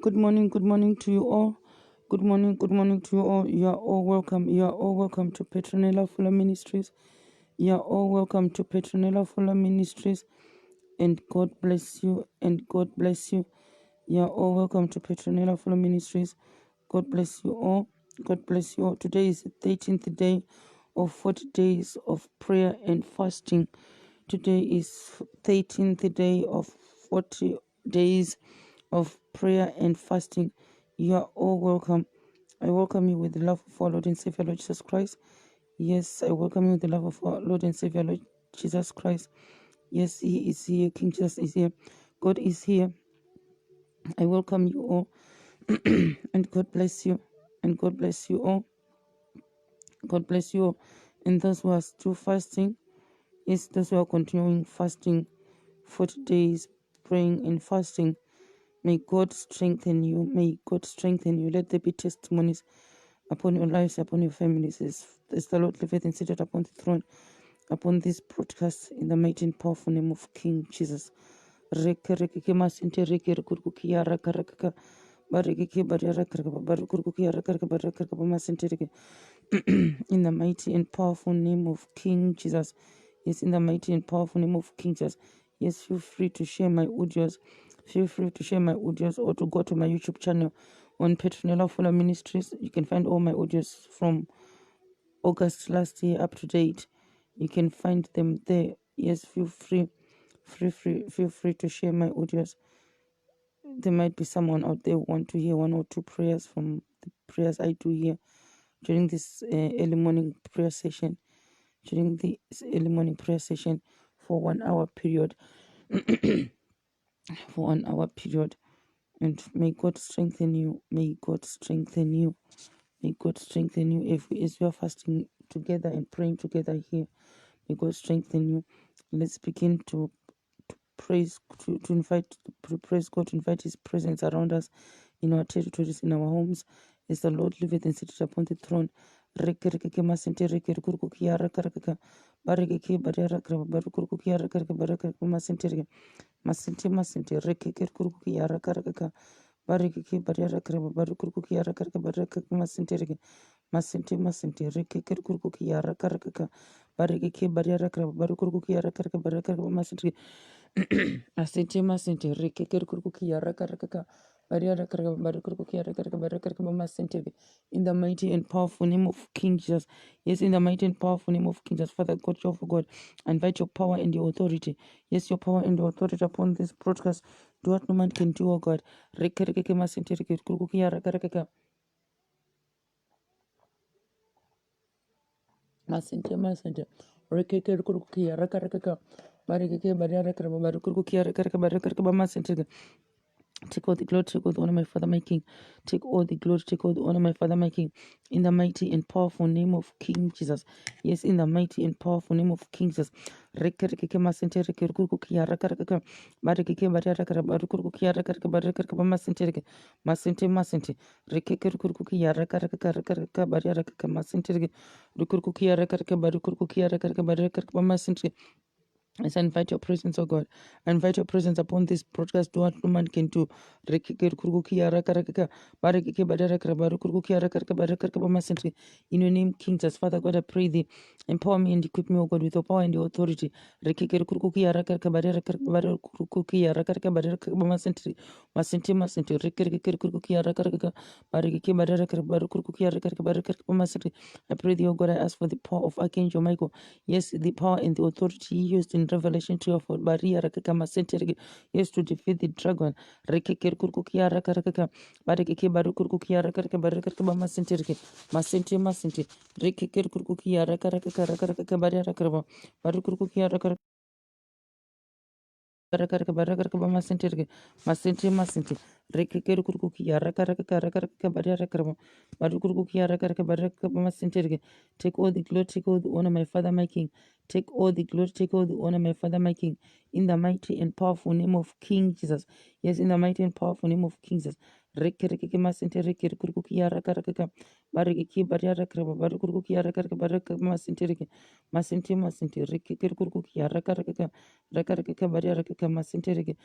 Good morning to you all. Good morning to you all. You are all welcome. You are all welcome to Petronella Fuller Ministries. You are all welcome to Petronella Fuller Ministries. And God bless you. And God bless you. You are all welcome to Petronella Fuller Ministries. God bless you all. God bless you all. Today is the 13th day of 40 days of prayer and fasting. Today is 13th day of 40 days of prayer and fasting. You are all welcome. I welcome you with the love of our Lord and Savior Lord Jesus Christ. Yes, I welcome you with the love of our Lord and Savior Lord Jesus Christ. Yes, He is here. King Jesus is here. God is here. I welcome you all. And God bless you. And God bless you all. God bless you all. And those who are still fasting, yes, those who are continuing fasting 40 days, praying and fasting. May God strengthen you. May God strengthen you. Let there be testimonies upon your lives, upon your families. As the Lord liveth and seated upon the throne, upon this broadcast, in the mighty and powerful name of King Jesus. In the mighty and powerful name of King Jesus. Yes, in the mighty and powerful name of King Jesus. Yes, feel free to share my audios. Feel free to share my audios or to go to my YouTube channel on Petronella Fuller Ministries. You can find all my audios from August last year up to date. You can find them there. Yes, feel free to share my audios. There might be someone out there who want to hear one or two prayers from the prayers I do here during this early morning prayer session. During the early morning prayer session for 1 hour period. For 1 hour period. And may God strengthen you. May God strengthen you. May God strengthen you. As we are fasting together and praying together here, may God strengthen you. Let's begin to praise God, to invite His presence around us, in our territories, in our homes, as the Lord liveth and sitteth upon the throne. Masente rekeke kuruku yara karakaka barikeke bariara karaba barukuruku yara karaka baraka masente rekeke kuruku yara karakaka barikeke bariara karaba barukuruku yara karaka baraka masente masente rekeke kuruku yara karakaka bariara karaka barukuruku yara karaka baraka masente. In the mighty and powerful name of King Jesus. Yes, in the mighty and powerful name of King Jesus. Father God, Jehovah God, I invite your power and your authority. Yes, your power and your authority upon this broadcast. Do what no man can do, oh God. Rekereke masente reke kurukuki yara karakaka. Masente. Rekeke kurukuki yara karakaka. Barikeke bariara karaba barukuruki yara karaka barakaka masente. Take all the glory, take all the honor, my Father, my King. Take all the glory, take all the honor, my Father, my King. In the mighty and powerful name of King Jesus. Yes, in the mighty and powerful name of King Jesus. Rekereke masente reke kurukuki yara karakaka. Barikeke bariara karaba barukuruki yara karaka barakaka masente. Rekeke kurukuki yara karaka bariara karaka masente. Rukuruki yara karaka barukuruki yara karaka barakaka masente. As I invite your presence, oh God. I invite your presence upon this broadcast. Do what no man can do. In your name, King Jesus, Father God, I pray thee. Empower me and equip me, oh God, with your power and your authority. I pray thee, oh God, I ask for the power of Archangel Michael. Yes, the power and the authority he used in Revelation 12 for Maria Rakaka Masente, yes, to defeat the dragon. Rekeke Kurkukia Rakaraka, Barekeke Barukurkukia Rakaraka Barakaka Masente, Rekeke Kurkukia Rakaraka Barakaraba, Barukurkukia Rakaraka. Masente rekekere kurukuki rakaraka barakaraba barukuruki rakaraka baraka masente. Take all the glory, take all the honor, my Father, my King. Take all the glory, take all the honor, my Father, my King. In the mighty and powerful name of King Jesus. Yes, in the mighty and powerful name of King Jesus. Rekeke masente rekere kurukuki rakaraka barekeke barakaraba barukuruki rakaraka baraka masente rekekere kurukuki rakaraka masente.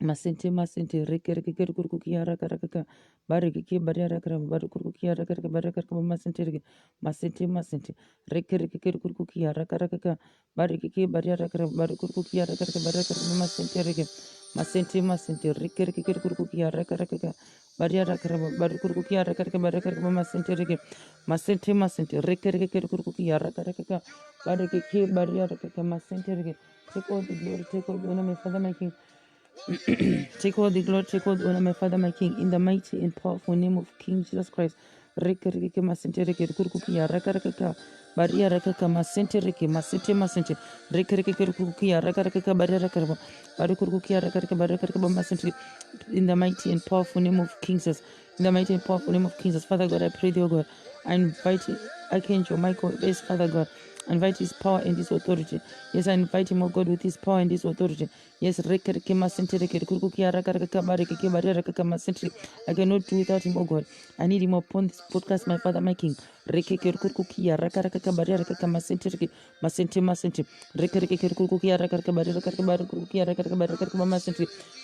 Masente masente reke kurkukia raka bariki bariara kara barukukia raka masente masente reke kurkukia raka bariki bariara kara barukukia raka masente masente reke kurkukia raka bariara kara barukukia raka masente masente reke kurkukia raka bariki bariara kara masente take all the glory, take all the honor, my Father, my King. Take all the glory, take all the honor, my Father, my King, in the mighty and powerful name of King Jesus Christ. Reke masente reke kurkukia raka baria raka masente reke masente masente reke kurkukia raka baria raka baru kurkukia raka masente in the mighty and powerful name of King Jesus. In the mighty and powerful name of King Jesus, Father God, I pray, dear God, I invite Archangel Michael, best Father God. I invite his power and his authority. Yes, I invite him, oh God, with his power and his authority. Yes, I cannot do without him, oh God. I need him upon this podcast, my Father, my King. In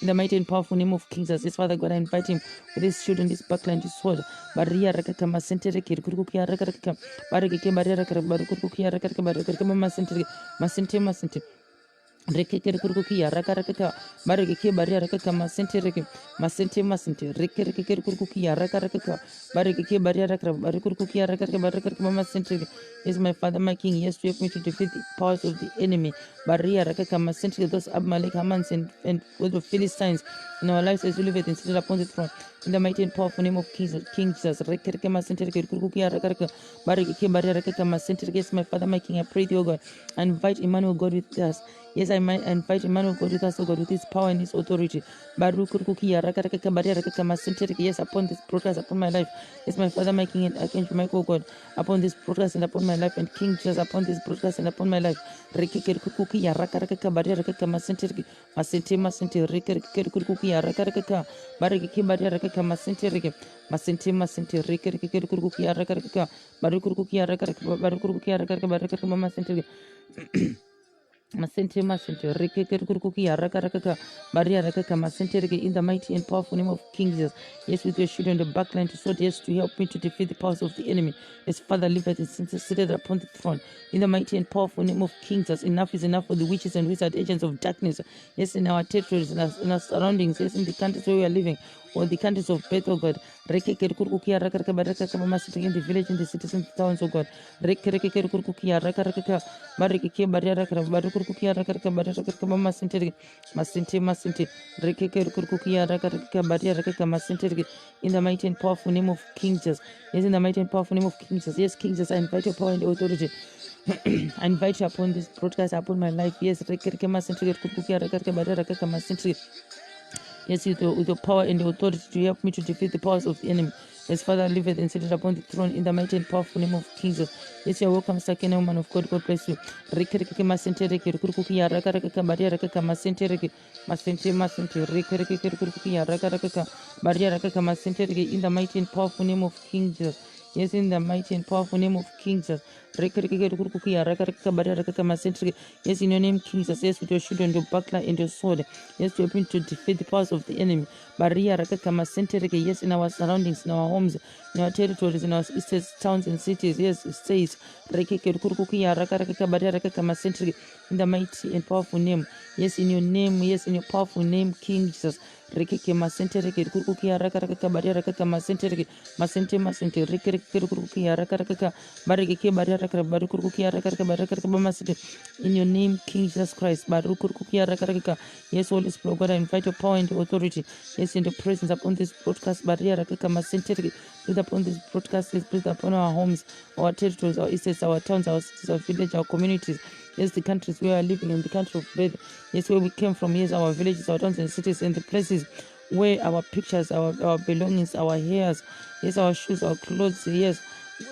the mighty and powerful name of King Jesus, yes, Father God, I invite him with his shield and his buckler and his sword. Baria rakaka masente kurkukia rakaka barike baria rakaka barukukia rakaka baraka masente Rekeke kurkukia raka bareke baria raka masente rekeke kurkukia raka bareke baria raka barukukia raka masente. Is my Father, my King, yes, you have me to defeat the powers of the enemy. Baria raka masente, those Amalek Hamans and with the Philistines in our lives as we live it and sit upon the throne. In the mighty and powerful name of King Jesus, rekeke masente kurkukia raka bareke baria raka masente. Yes, my Father, my King, I pray to you, God, I invite Emmanuel God with us. Yes, I might invite Emmanuel God with us, oh God, with his power and his authority. Yes, upon this broadcast, upon my life. Yes, my Father, my King, and Archangel Michael, God, upon this broadcast and upon my life, and King Jesus upon this broadcast and upon my life. Masente rekeke kurkukia raka baria raka masente in the mighty and powerful name of King Jesus. Yes, with your shield and the backline to sword, yes, to help me to defeat the powers of the enemy. Yes, Father, live at his seated upon the throne. In the mighty and powerful name of King Jesus, enough is enough for the witches and wizard agents of darkness. Yes, in our territories, in our surroundings, yes, in the countries where we are living, or the countries of birth, oh God. Rekeke kurkukia raka baraka masente in the village, in the cities and the towns, oh God. Rekeke kurkukia raka barike baria raka kurkukia raka masente rekeke kurkukia raka baria raka masente in the mighty and powerful name of King Jesus. Yes, in the mighty and powerful name of King Jesus. Yes, King Jesus, I invite your power and authority. I invite you upon this broadcast, upon my life. Yes, rekeke masente kurkukia raka baria raka masente. Yes, with your power and the authority to help me to defeat the powers of the enemy. Yes, Father, live it and sit it upon the throne in the mighty and powerful name of Jesus. Yes, you are welcome, second woman of God. God bless you. Masente in the mighty and powerful name of King Jesus. Yes, in the mighty and powerful name of King Jesus. Yes, in your name, King Jesus. Yes, with your shield and your buckler and your sword. Yes, to help me to defeat the powers of the enemy. Yes, in our surroundings, in our homes, in our territories, in our estates, towns, and cities. Yes, states. In the mighty and powerful name. Yes, in your name. Yes, in your powerful name, King Jesus. Rekeke masente reke kurkukia raka baria raka masente masente reke kurkukia raka bareke baria raka baru kurkukia raka masente in your name, King Jesus Christ. Baru kurkukia raka. Yes, Holy Spirit, God, I invite your power and your authority. Yes, in the presence upon this broadcast, baria raka masente breathe upon this broadcast, breathe upon our homes, our territories, our estates, our towns, our cities, our villages, our communities. Yes, the countries where we are living in, the country of birth. Yes, where we came from. Yes, our villages, our towns and cities, and the places where our pictures, our belongings, our hairs, yes, our shoes, our clothes, yes,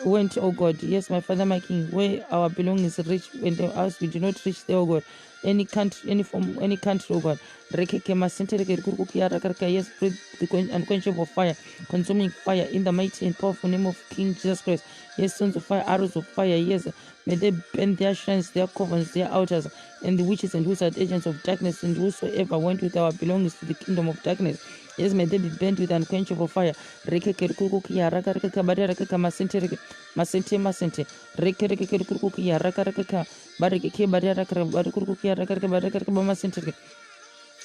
went, oh God. Yes, my Father, my King, where our belongings reach, when the house we do not reach there, oh God. Any country, any form, any country, oh God. Rekeke masentereke kurukukia rakaraka. Yes, breathe the unquenchable fire, consuming fire in the mighty and powerful name of King Jesus Christ. Yes, sons of fire, arrows of fire. Yes, may they bend their shrines, their covens, their altars, and the witches and wizard agents of darkness, and whosoever went with our belongings to the kingdom of darkness. Yes, may they be bent with unquenchable fire. Rekeke kurukukia rakaraka baraka masentereke masente masente. Rekeke kurukukia rakaraka bareke baraka kurukukia rakaraka baraka masentereke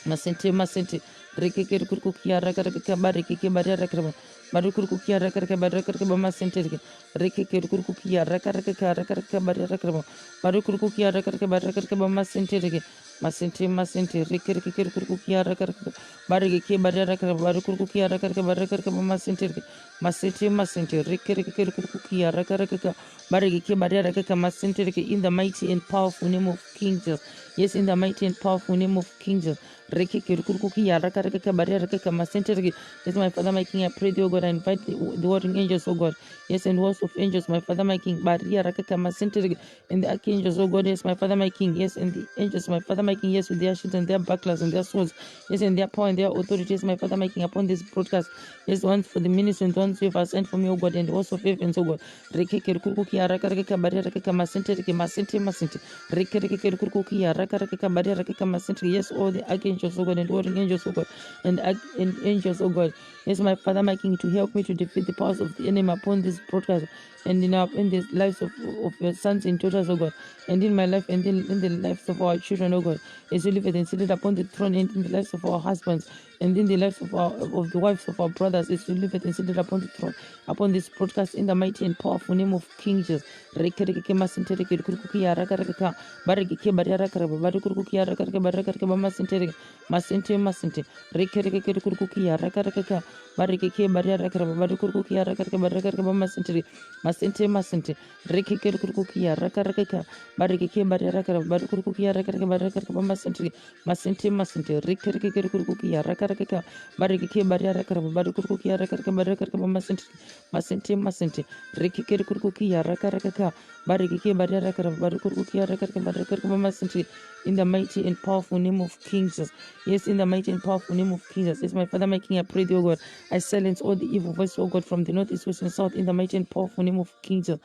masente masente. Rekeke kurukukia rakaraka bareke baraka Barukurukia rakaraka baraka masentereke. Rekeke kurukukia rakaraka baraka Barukurukia rakaraka baraka masentereke. Masente masente rekeke kurukukia rakaraka bareke baraka barukurukia rakaraka baraka masentereke. Masente masente rekeke kurukukia rakaraka bareke baraka masentereke. In the mighty and powerful name of King Jesus. Yes, in the mighty and powerful name of King Jesus. Rekeke kurukukia rakaraka baraka masentereke. Yes, my Father, my King, I pray, dear God, I invite the warring angels, oh God. Yes, and hosts of angels, my Father, my King, Baria Rakaka Masentereke, and the archangels, oh God, yes, my Father, my King, yes, and the angels, my Father, my King, yes, with their shields and their bucklers and their swords, yes, and their power and their authority, yes, my Father, my King, upon this broadcast, yes, the ones for the ministry and the ones you have sent for me, oh God, and also of heavens, oh God. Rekeke Rukuki Arakaraka Baria Rakaka Masentereke, Masente Masente, Rekeke Rukuki Arakaraka Baria Rakaka Masentereke, yes, all the archangels, oh God, and warring angels, oh God, and angels, oh God. Yes, my Father, my King, to help me to defeat the powers of the enemy upon this broadcast and in the lives of your sons and daughters, oh God, and in my life and in the lives of our children, oh God, as we live and seated upon the throne and in the lives of our husbands and in the lives of the wives of our brothers, as we live and seated upon the throne, upon this broadcast in the mighty and powerful name of King Jesus. Masente masente rekereke kurukukia rakaraka barikeke bariarakara barikurukia rakaraka barakaka masente masente masente rekeke kurukukia rakaraka barikeke bariarakara barikurukia rakaraka barakaka masente masente masente rekereke kurukukia rakaraka barikeke bariarakara barikurukia rakaraka barakaka masente masente masente rekeke kurukukia rakaraka barikeke bariarakara barikurukia rakaraka barakaka masente. In the mighty and powerful name of King Jesus. Yes, in the mighty and powerful name of King Jesus. Yes, my Father, my King, I pray, dear God, I silence all the evil voices, oh God, from the north, east, west, and south, in the mighty and powerful name of King Jesus.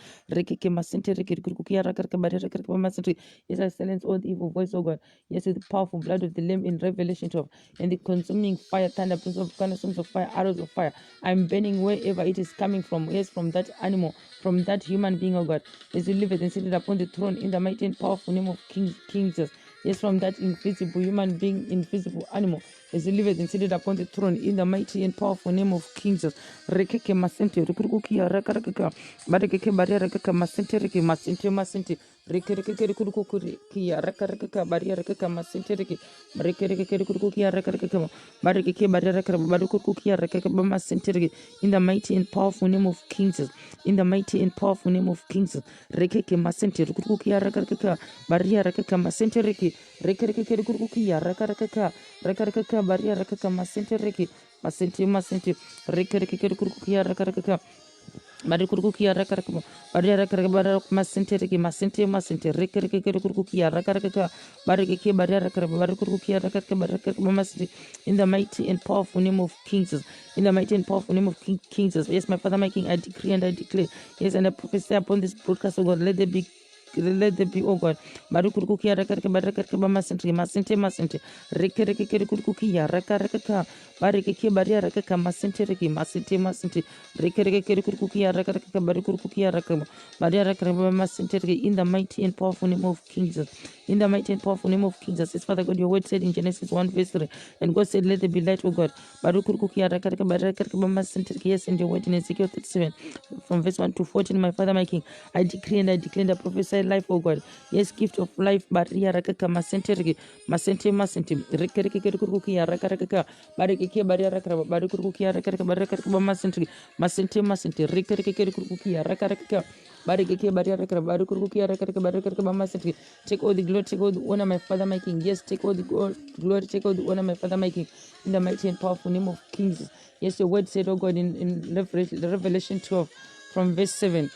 Yes, I silence all the evil voices, oh God. Yes, with the powerful blood of the Lamb in Revelation 12, and the consuming fire, thunder, prince of cornerstones of fire, arrows of fire. I'm burning wherever it is coming from. Yes, from that animal, from that human being, oh God, as you live it and seated upon the throne, in the mighty and powerful name of King Jesus. Yes, from that invisible human being, invisible animal, as he liveth and seated upon the throne, in the mighty and powerful name of King Jesus. Rekeke masente, rekurukia rakaraka, barekeke bariarakaka masente, reke masente masente, rekereke rekurukia rakaraka, bariarakaka masente, reke, rekereke rekurukia rakaraka, barekeke bariarakaka, barukurukia rakaka masente, reke, in the mighty and powerful name of King Jesus. In the mighty and powerful name of King Jesus. Rekeke masente, rekurukia rakaraka, bariarakaka masente, reke, rekereke rekurukia rakaraka, rakaraka baria rakaka masente reki masente masente rekereke rekurukia rakaraka Barikurukia rakaraka baria rakaraka baria masente reki masente masente rekereke rekurukia rakaraka barike baria rakaraka barikurukia rakaraka barakaka masente. In the mighty and powerful name of King Jesus. In the mighty and powerful name of King Jesus. Yes, my Father, my King, I decree and I declare. Yes, and I prophesy upon this broadcast, oh God, let there be, oh God. Barukurukia rakaraka barakaka masente masente masente rekereke rekurukia rakaraka barike baria rakaka masente reki masente masente rekereke rekurukia rakaraka barikurukia rakaka baria rakaraka masente reki. In the mighty and powerful name of King Jesus. In the mighty and powerful name of King Jesus. Yes, Father God, your word said in Genesis 1 verse 3, and God said, let there be light, oh God. Barukurukia rakaraka barakaka masente reki. Yes, and your word in Ezekiel 37 from verse 1 to 14, my Father, my King, I decree and I declare and I prophesy life, oh God. Yes, gift of life. Baria rakaka masente reki masente masente rekereke rekurukia rakaraka barike baria rakara barikurukia rakaraka barakaka masente masente masente rekereke rekurukia rakaraka barike baria rakara barikurukia rakaraka barakaka masente. Take all the glory, take all the honor, my Father, my King. Yes, take all the glory, take all the honor, my Father, my King, in the mighty and powerful name of King Jesus. Yes, your word said, oh God, in Revelation 12 from verse 7,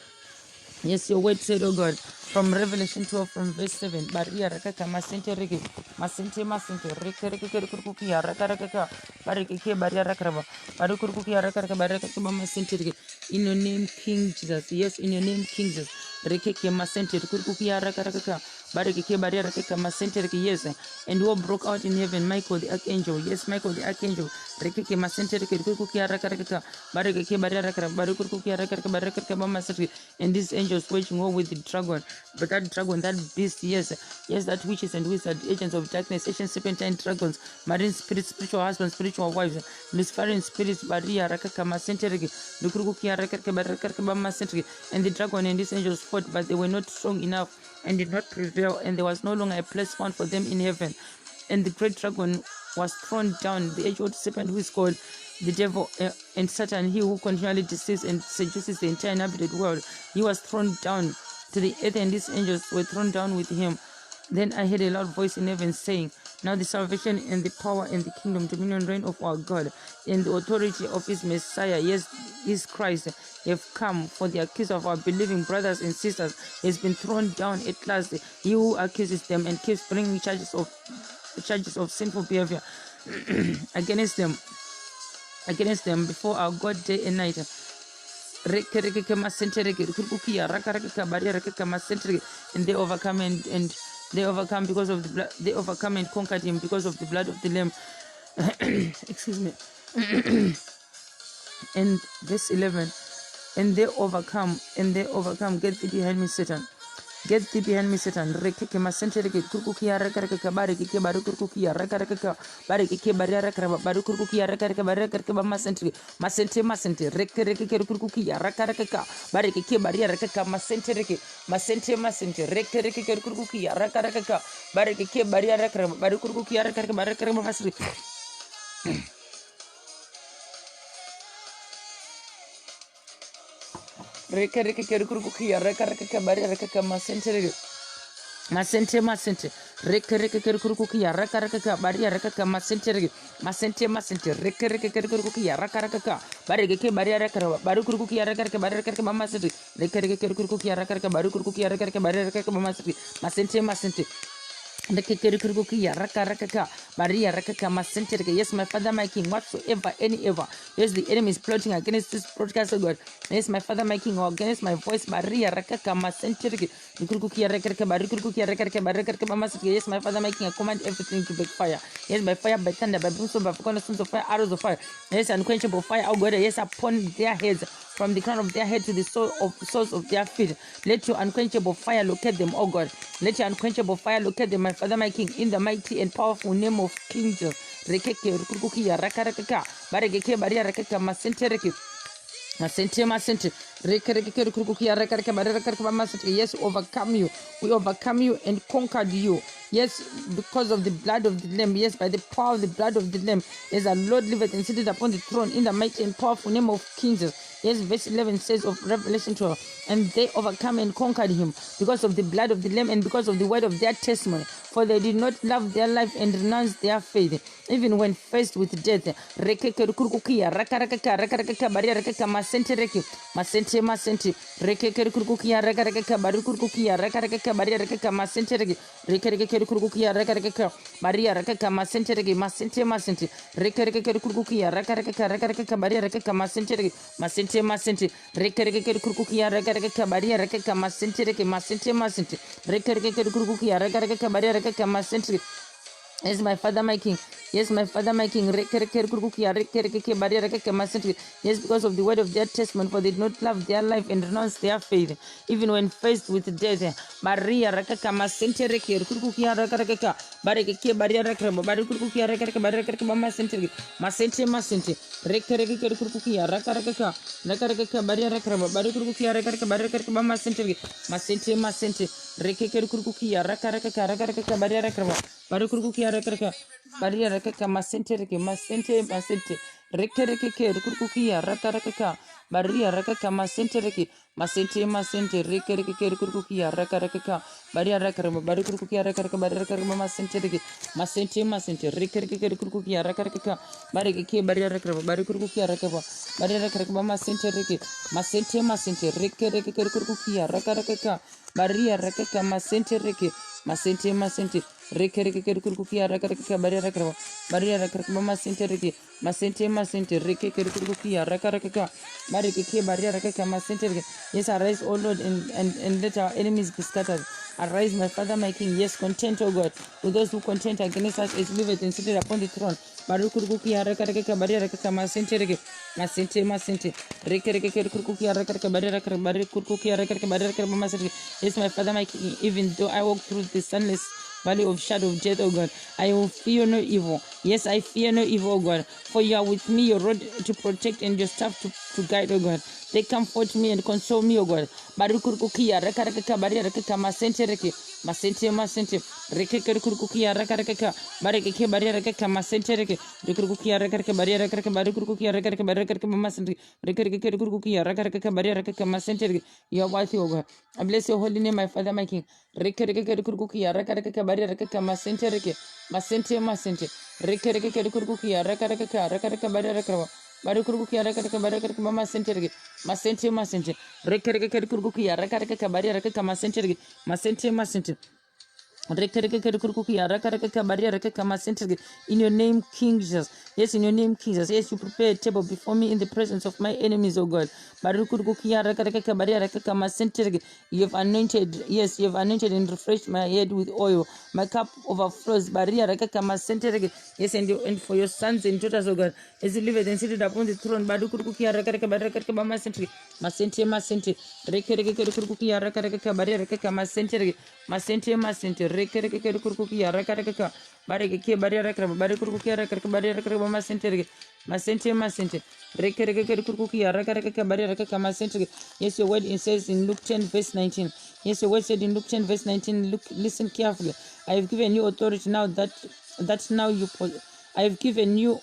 Yes, your word said, oh God, from Revelation 12, from verse 7. Baria rakaka masente reke, masente masente reke reke kere kurkuki ya raka rakaka, bareke ke baria rakaraba, baru kurkuki ya raka raka baraka ke masente reke. In your name, King Jesus. Yes, in your name, King Jesus. Reke ke masente kurkuki ya raka rakaka, bareke ke baria rakaka masente reke. Yes, and war broke out in heaven. Michael the archangel. Yes, Michael the archangel. Reke ke masente reke kurkuki ya raka rakaka, bareke ke baria rakaraba, baru kurkuki ya raka raka baraka ke masente. And these angels waging war with the dragon, but that dragon, that beast, yes, that witches and wizards, agents of darkness, ancient serpentine dragons, marine spirits, spiritual husbands, spiritual wives, Luciferian spirits, Baria Rakaka Masenterigi, Lukurukia Rakaka Barakaka Masenterigi, and the dragon and these angels fought, but they were not strong enough and did not prevail, and there was no longer a place found for them in heaven. And the great dragon was thrown down, the age-old serpent who is called the devil and Satan, he who continually deceives and seduces the entire inhabited world. He was thrown down to the earth, and these angels were thrown down with him. Then I heard a loud voice in heaven saying, now the salvation and the power and the kingdom, dominion, reign of our God, and the authority of his Messiah, yes, his Christ, have come. For the accuser of our believing brothers and sisters has been thrown down at last. He who accuses them and keeps bringing charges of sinful behavior against them before our God day and night. And they overcome and they overcome because of the blood. They overcome and conquered him because of the blood of the Lamb. Excuse me. And verse 11. And they overcome. Get thee behind me, Satan. Get thee behind me, Satan. Rekeke masente reke kurkukia reka bare keke baru kurkukia reka bare keke bare reka baru kurkukia reka bare reka masente reke kurkukia reka bare keke bare reka masente reke kurkukia reka bare keke bare reka baru kurkukia reka bare reka masente. Reke kurkukia reka bare reka masente reke kurkukia reka bare reka masente reke kurkukia reka bare keke bare reka baru kurkukia reka bare reka masente reke kurkukia reka baru kurkukia reka bare reka masente Maria Rakaka Masente. Yes, my Father, my King, whatsoever, any ever. Yes, the enemy is plotting against this broadcast, oh God. Yes, my Father, my King, or against my voice, Maria Rakaka Masente. Yes, my Father, my King, I command everything to backfire. Yes, by fire, by thunder, by brimstone, by cornerstones of fire, arrows of fire. Yes, unquenchable fire, oh God. Yes, upon their heads, from the crown of their head to the soles of their feet. Let your unquenchable fire locate them, oh God. Let your unquenchable fire locate them, my Father, my King, in the mighty and powerful name of King Jesus. Rekeke rukukukia rakaraka barekeke baria rakaka masente reke masente reke rukukukia rakaraka barakaka masente. Yes, we overcome you and conquered you. Yes, because of the blood of the Lamb. Yes, by the power of the blood of the Lamb. Yes, our Lord liveth and sitteth upon the throne in the mighty and powerful name of King Jesus. Yes, verse 11 says of Revelation 12, and they overcome and conquered him because of the blood of the Lamb and because of the word of their testimony. For they did not love their life and renounce their faith, even when faced with death. Masente rekereke kurkukia rekereke baria rekereke masente rekereke kurkukia rekereke baria rekereke masente. Yes, my Father, my King. Yes, my Father, my King. Yes, because of the word of their testimony, for they did not love their life and renounce their faith, even when faced with death. Maria Rakaka Masente Reke, Kurkukia Rakaka, Bareke Baria Rakra, Barukukia Rakaka, Barakaka Masente, Masente, Reke Kurkukia, Rakaraka, Rakaraka, Baria Rakra, Barukukia Rakaka, Barakaka Masente, Reke Kurkukia, Rakaraka, Baria Rakra, Barukukia Rakaka, Baria Rakaka, Masente, Reke Kurkukia, Rakaraka, Baria Rakaka, Masente, Reke Kurkukia, Rakaraka, Baria Rakara, Barukukia Rakaka, Barakaka, Masente, Reke Kurkukia, Rakaraka, Bariki Baria Rakaba, Barukukia Rakaba, barriera karaka mama sente reke masente masente reke reke kurukukia raka raka barriera raka masente reke masente masente reke reke kurukukia raka raka barriera karaka mama sente reke masente masente reke kurukukia raka raka barike barriera raka masente reke. Yes, arise, O Lord, and let our enemies be scattered. Arise, my Father, my King. Yes, content, O God, with those who contend against us as liveth and seated upon the throne. Barukuruki Harakaka Barriera Masente Rege, Masente Masente, Rekereke Kurkuki Harakaka Barriera Barikuki Harakaka Barriera Masente. Yes, my Father, my King, even though I walk through the sunless valley of shadow of death, O God, I will fear no evil. Yes, I fear no evil, O God, for you are with me, your rod to protect and your staff to guide, O God. They comfort me and console me, O God. Barukurukia, Rakaraka Barriera Masente Reke, Masente Masente, Rekerkurukia Rakaraka, Bareke Barriera Masente Reke, Rekurkukia Rakaraka Barriera Barukurukia Rakaraka Baraka Masente, Rekerkurukia Rakaraka Barriera Masente Reke. You are worthy, O God. I bless your holy name, my Father, my King. Rekerkurukia Rakaraka Barriera Masente Reke, Masente Masente, Rekerkurukia Rakaraka Barriera Barukurukia Rakaraka Baraka Masente Reke, Masente Masente, Rekerkurukia Rakaraka Barriera Masente Reke, Masente Masente. In your name, King Jesus. Yes, in your name, King Jesus. Yes, you prepare a table before me in the presence of my enemies, O God. You have anointed, yes, you have anointed and refreshed my head with oil. My cup overflows. Yes, and for your sons and daughters, O God, as you live and seated upon the throne. Masente masente masente masente reke kurkuki raka bareke barriera barriera masente masente masente reke kurkuki raka barriera masente. Yes, your word says in Luke 10 verse 19. Yes, your word said in Luke 10 verse 19. Look, listen carefully. I have given you authority now that now you I have given you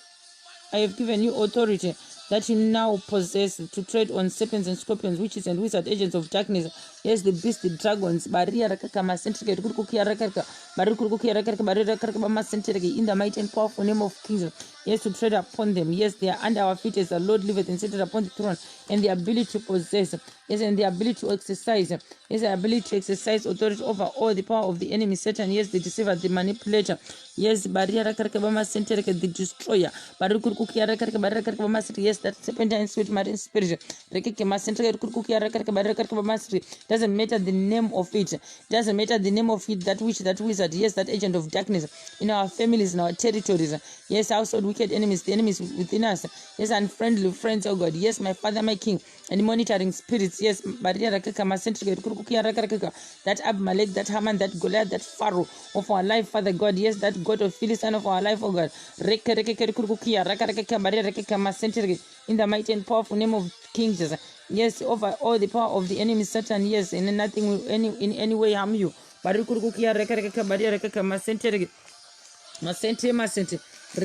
authority that you now possess to tread on serpents and scorpions, witches and wizard agents of darkness. Yes, the beast, the dragons. In the mighty and powerful name of King. Yes, to tread upon them. Yes, they are under our feet as the Lord liveth and seated upon the throne. And the ability to possess. Yes, and the ability to exercise. Yes, the ability to exercise authority over all the power of the enemy, Satan. Yes, the deceiver, the manipulator. Yes, the destroyer. Yes, that serpentine sweet marine spirit. Doesn't matter the name of it. Doesn't matter the name of it, that witch, that wizard, yes, that agent of darkness in our families, in our territories. Yes, household wicked enemies, the enemies within us. Yes, unfriendly friends, oh God. Yes, my Father, my King, and monitoring spirits. Yes, that Abimelech, that Haman, that Goliath, that Pharaoh of our life, Father God. Yes, that God of Philistine of our life, oh God. In the mighty and powerful name of King Jesus. Yes, over all the power of the enemy, Satan. Yes, and nothing will in any way harm you. Masente masente in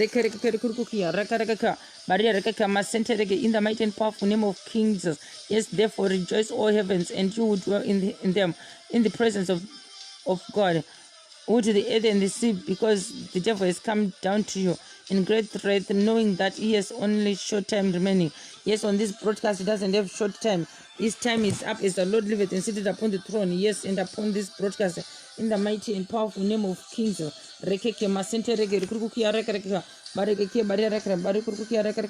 the mighty and powerful name of King Jesus. Yes, therefore rejoice all heavens, and you will dwell in them, in the presence of God, who to the earth and the sea, because the devil has come down to you in great threat, knowing that he has only short time remaining. Yes, on this broadcast, it doesn't have short time. His time is up as the Lord liveth and seated upon the throne. Yes, and upon this broadcast, in the mighty and powerful name of King Jesus. Rekeke masente rege rukukia reke bareke bareke barukukia reke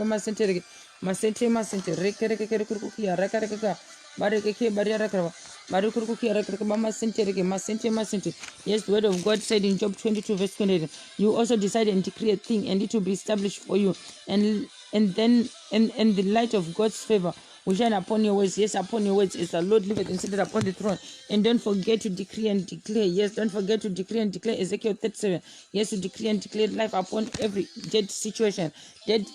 masente rege masente masente reke rukukia reke bareke bareke barukukia reke masente rege masente masente. Yes, the word of God said in Job 22 verse 28, you also decide and decree a thing, and it will be established for you, and then the light of God's favor will shine upon your words. Yes, upon your words is the Lord liveth and seated upon the throne. And don't forget to decree and declare. Yes, don't forget to decree and declare Ezekiel 37. Yes, to decree and declare life upon every dead situation, dead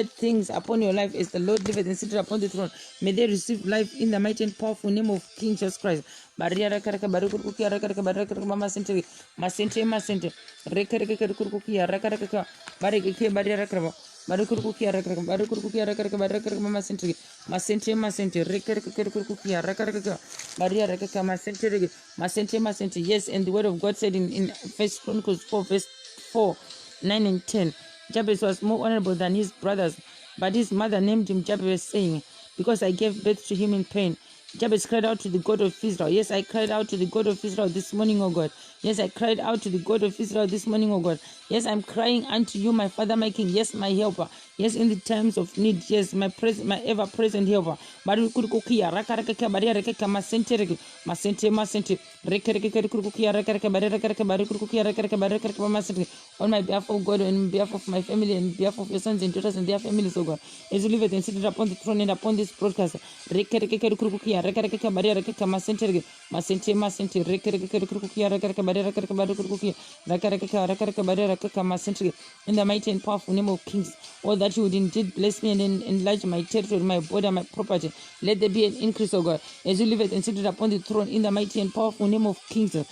things upon your life as the Lord liveth and seated upon the throne. May they receive life in the mighty and powerful name of King Jesus Christ. Barukurukia masente masente rekerekurukia rakaraka baria rakaka masente. Yes, and the word of God said in First Chronicles 4 verse 4, 9 and 10. Jabez was more honorable than his brothers, but his mother named him Jabez, saying, because I gave birth to him in pain. Jabez cried out to the God of Israel. Yes, I cried out to the God of Israel this morning, O God. Yes, I cried out to the God of Israel this morning, O God. Yes, I'm crying unto you, my Father, my King. Yes, my helper. Yes, in the times of need. Yes, my ever-present helper. Bari kurukukia rakaraka bari rakaka masente masente rekereke kurukukia rakaraka bari kurukukia rakaraka bari rakaraka masente. On my behalf, O God, and on behalf of my family, and on behalf of your sons and daughters and their families, O God, as you live it and sit it upon the throne and upon this broadcast. Rekereke kurukukia rakaraka bari rakaka masente rekereke kurukukia rakaraka bari kurukukia rakaraka bari rakaka masente. In the mighty and powerful name of Kings, or that you would indeed bless me and enlarge my territory, my border, my property. Let there be an increase, O God, as you live it and sit it upon the throne. In the mighty and powerful name of Kings. Yes,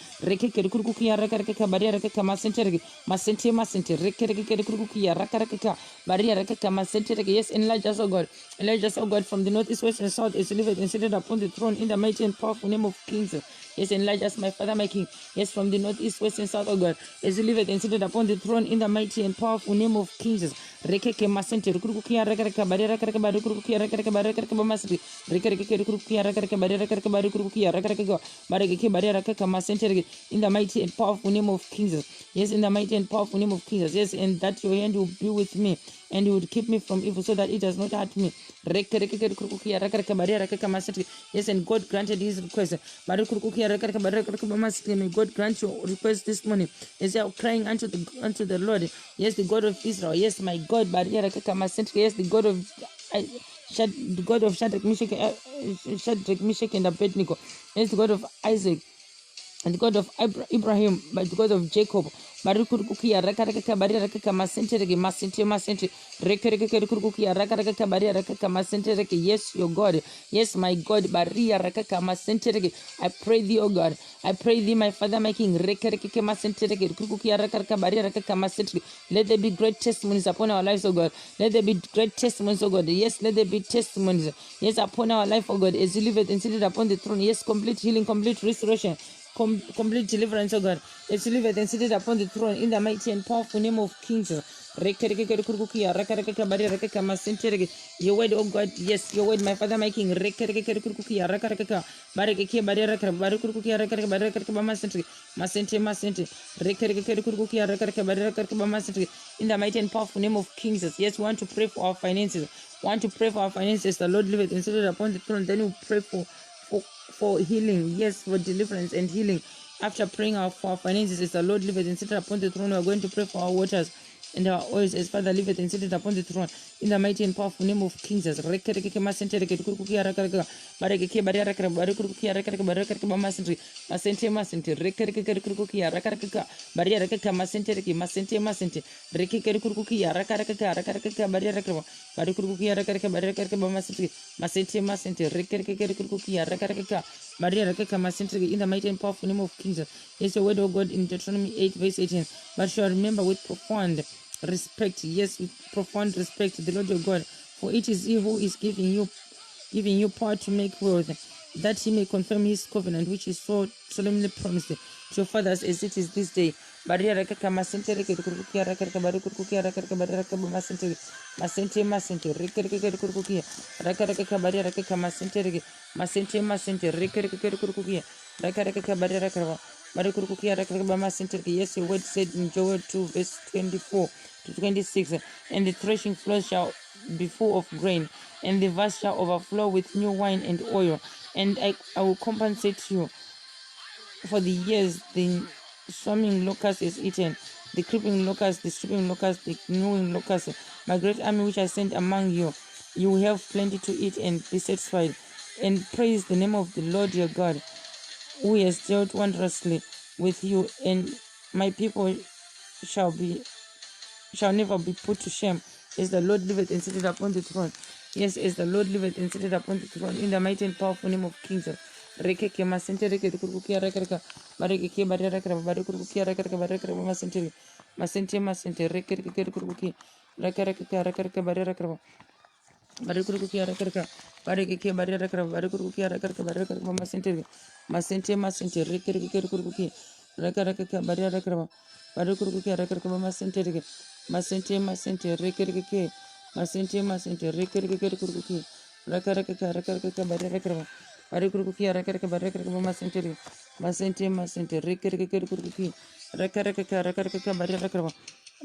enlarge us, O God. Enlarge us, O God, from the north, east, west, and south, as you live it and sit it upon the throne. In the mighty and powerful name of Kings. Yes, enlarge us, my Father, my King. Yes, from the north, east, west, and south, O God, as you live it and sit it upon the throne. In the mighty and powerful name of Kings. Rekeke masente rukurukia rakaraka barera karaka baru kurukia rakaraka barera karaka bamasri rekareke rukurukia rakaraka barera karaka baru kurukia rakaraka bareke barera karaka masente. In the mighty and powerful name of Kings. Yes, in the mighty and powerful name of Kings. Yes, and that your hand will be with me and you would keep me from evil so that it does not hurt me. Yes, and God granted his request. May God grant your request this morning as you are crying unto the Lord. Yes, the God of Israel. Yes, my God. Yes, the God of the God of Shadrach, Meshach, and Abednego. Yes, the God of Isaac and the God of Abraham, by the God of Jacob. Barikurukukia rakaraka bariraka masentereke masente rekerekurukukia rakaraka bariraka masentereke. Yes, your God. Yes, my God. Baria rakaka masentereke. I pray thee, O God. I pray thee, my Father, my King. Rekereke masentereke kurukukia rakaraka bariraka masentereke. Let there be great testimonies upon our lives, O God. Let there be great testimonies, O God. Yes, let there be testimonies. Yes, upon our life, O God, as you live it and sit it upon the throne. Yes, complete healing, complete restoration. Complete deliverance, oh God. Let's live it and sit it upon the throne in the mighty and powerful name of Kings. Your word, oh God, yes, your word, my Father, my King. In the mighty and powerful name of Kings. Yes, we want to pray for our finances. Want to pray for our finances. The Lord live it and sit it upon the throne. Then we pray for healing, yes, for deliverance and healing. After praying for our finances, as the Lord liveth and sitteth upon the throne, we are going to pray for our waters and our oils as Father liveth and sitteth upon the throne. In the mighty and powerful name of Kings. In the mighty and powerful name of Kings. Yes, your word, O God, in Deuteronomy 8, verse 18. But shall remember with profound respect, yes, with profound respect, the Lord your God, for it is He who is giving you power to make wealth, that He may confirm His covenant, which is so solemnly promised to your fathers as it is this day. Yes, your word said in Joel 2, verse 24 to 26, and the threshing floor shall be full of grain, and the vats shall overflow with new wine and oil, and I will compensate you for the years the swarming locust is eaten, the creeping locust, the stripping locust, the gnawing locust, my great army which I sent among you. You will have plenty to eat and be satisfied, and praise the name of the Lord your God, who has dealt wondrously with you, and my people shall never be put to shame, as the Lord liveth and sitteth upon the throne. Yes, as the Lord liveth and sitteth upon the throne, in the mighty and powerful name of Kings. Rekeke masente reke kurukukia rekareka bareke bare rekara bare kurukukia rekareka bare rekara masente reke kurukukia rekareka bare rekara bare kurukukia rekareka bareke bare rekara bare kurukukia rekareka bare rekara masente reke kurukukia rekareka bare rekara bare kurukukia rekareka masente reke masente masente rekereke masente masente rekereke kurukuki rakaraka rakaraka barakaraka barikurukuki rakaraka barakaraka masente masente masente rekereke kurukuki rakaraka rakaraka barakaraka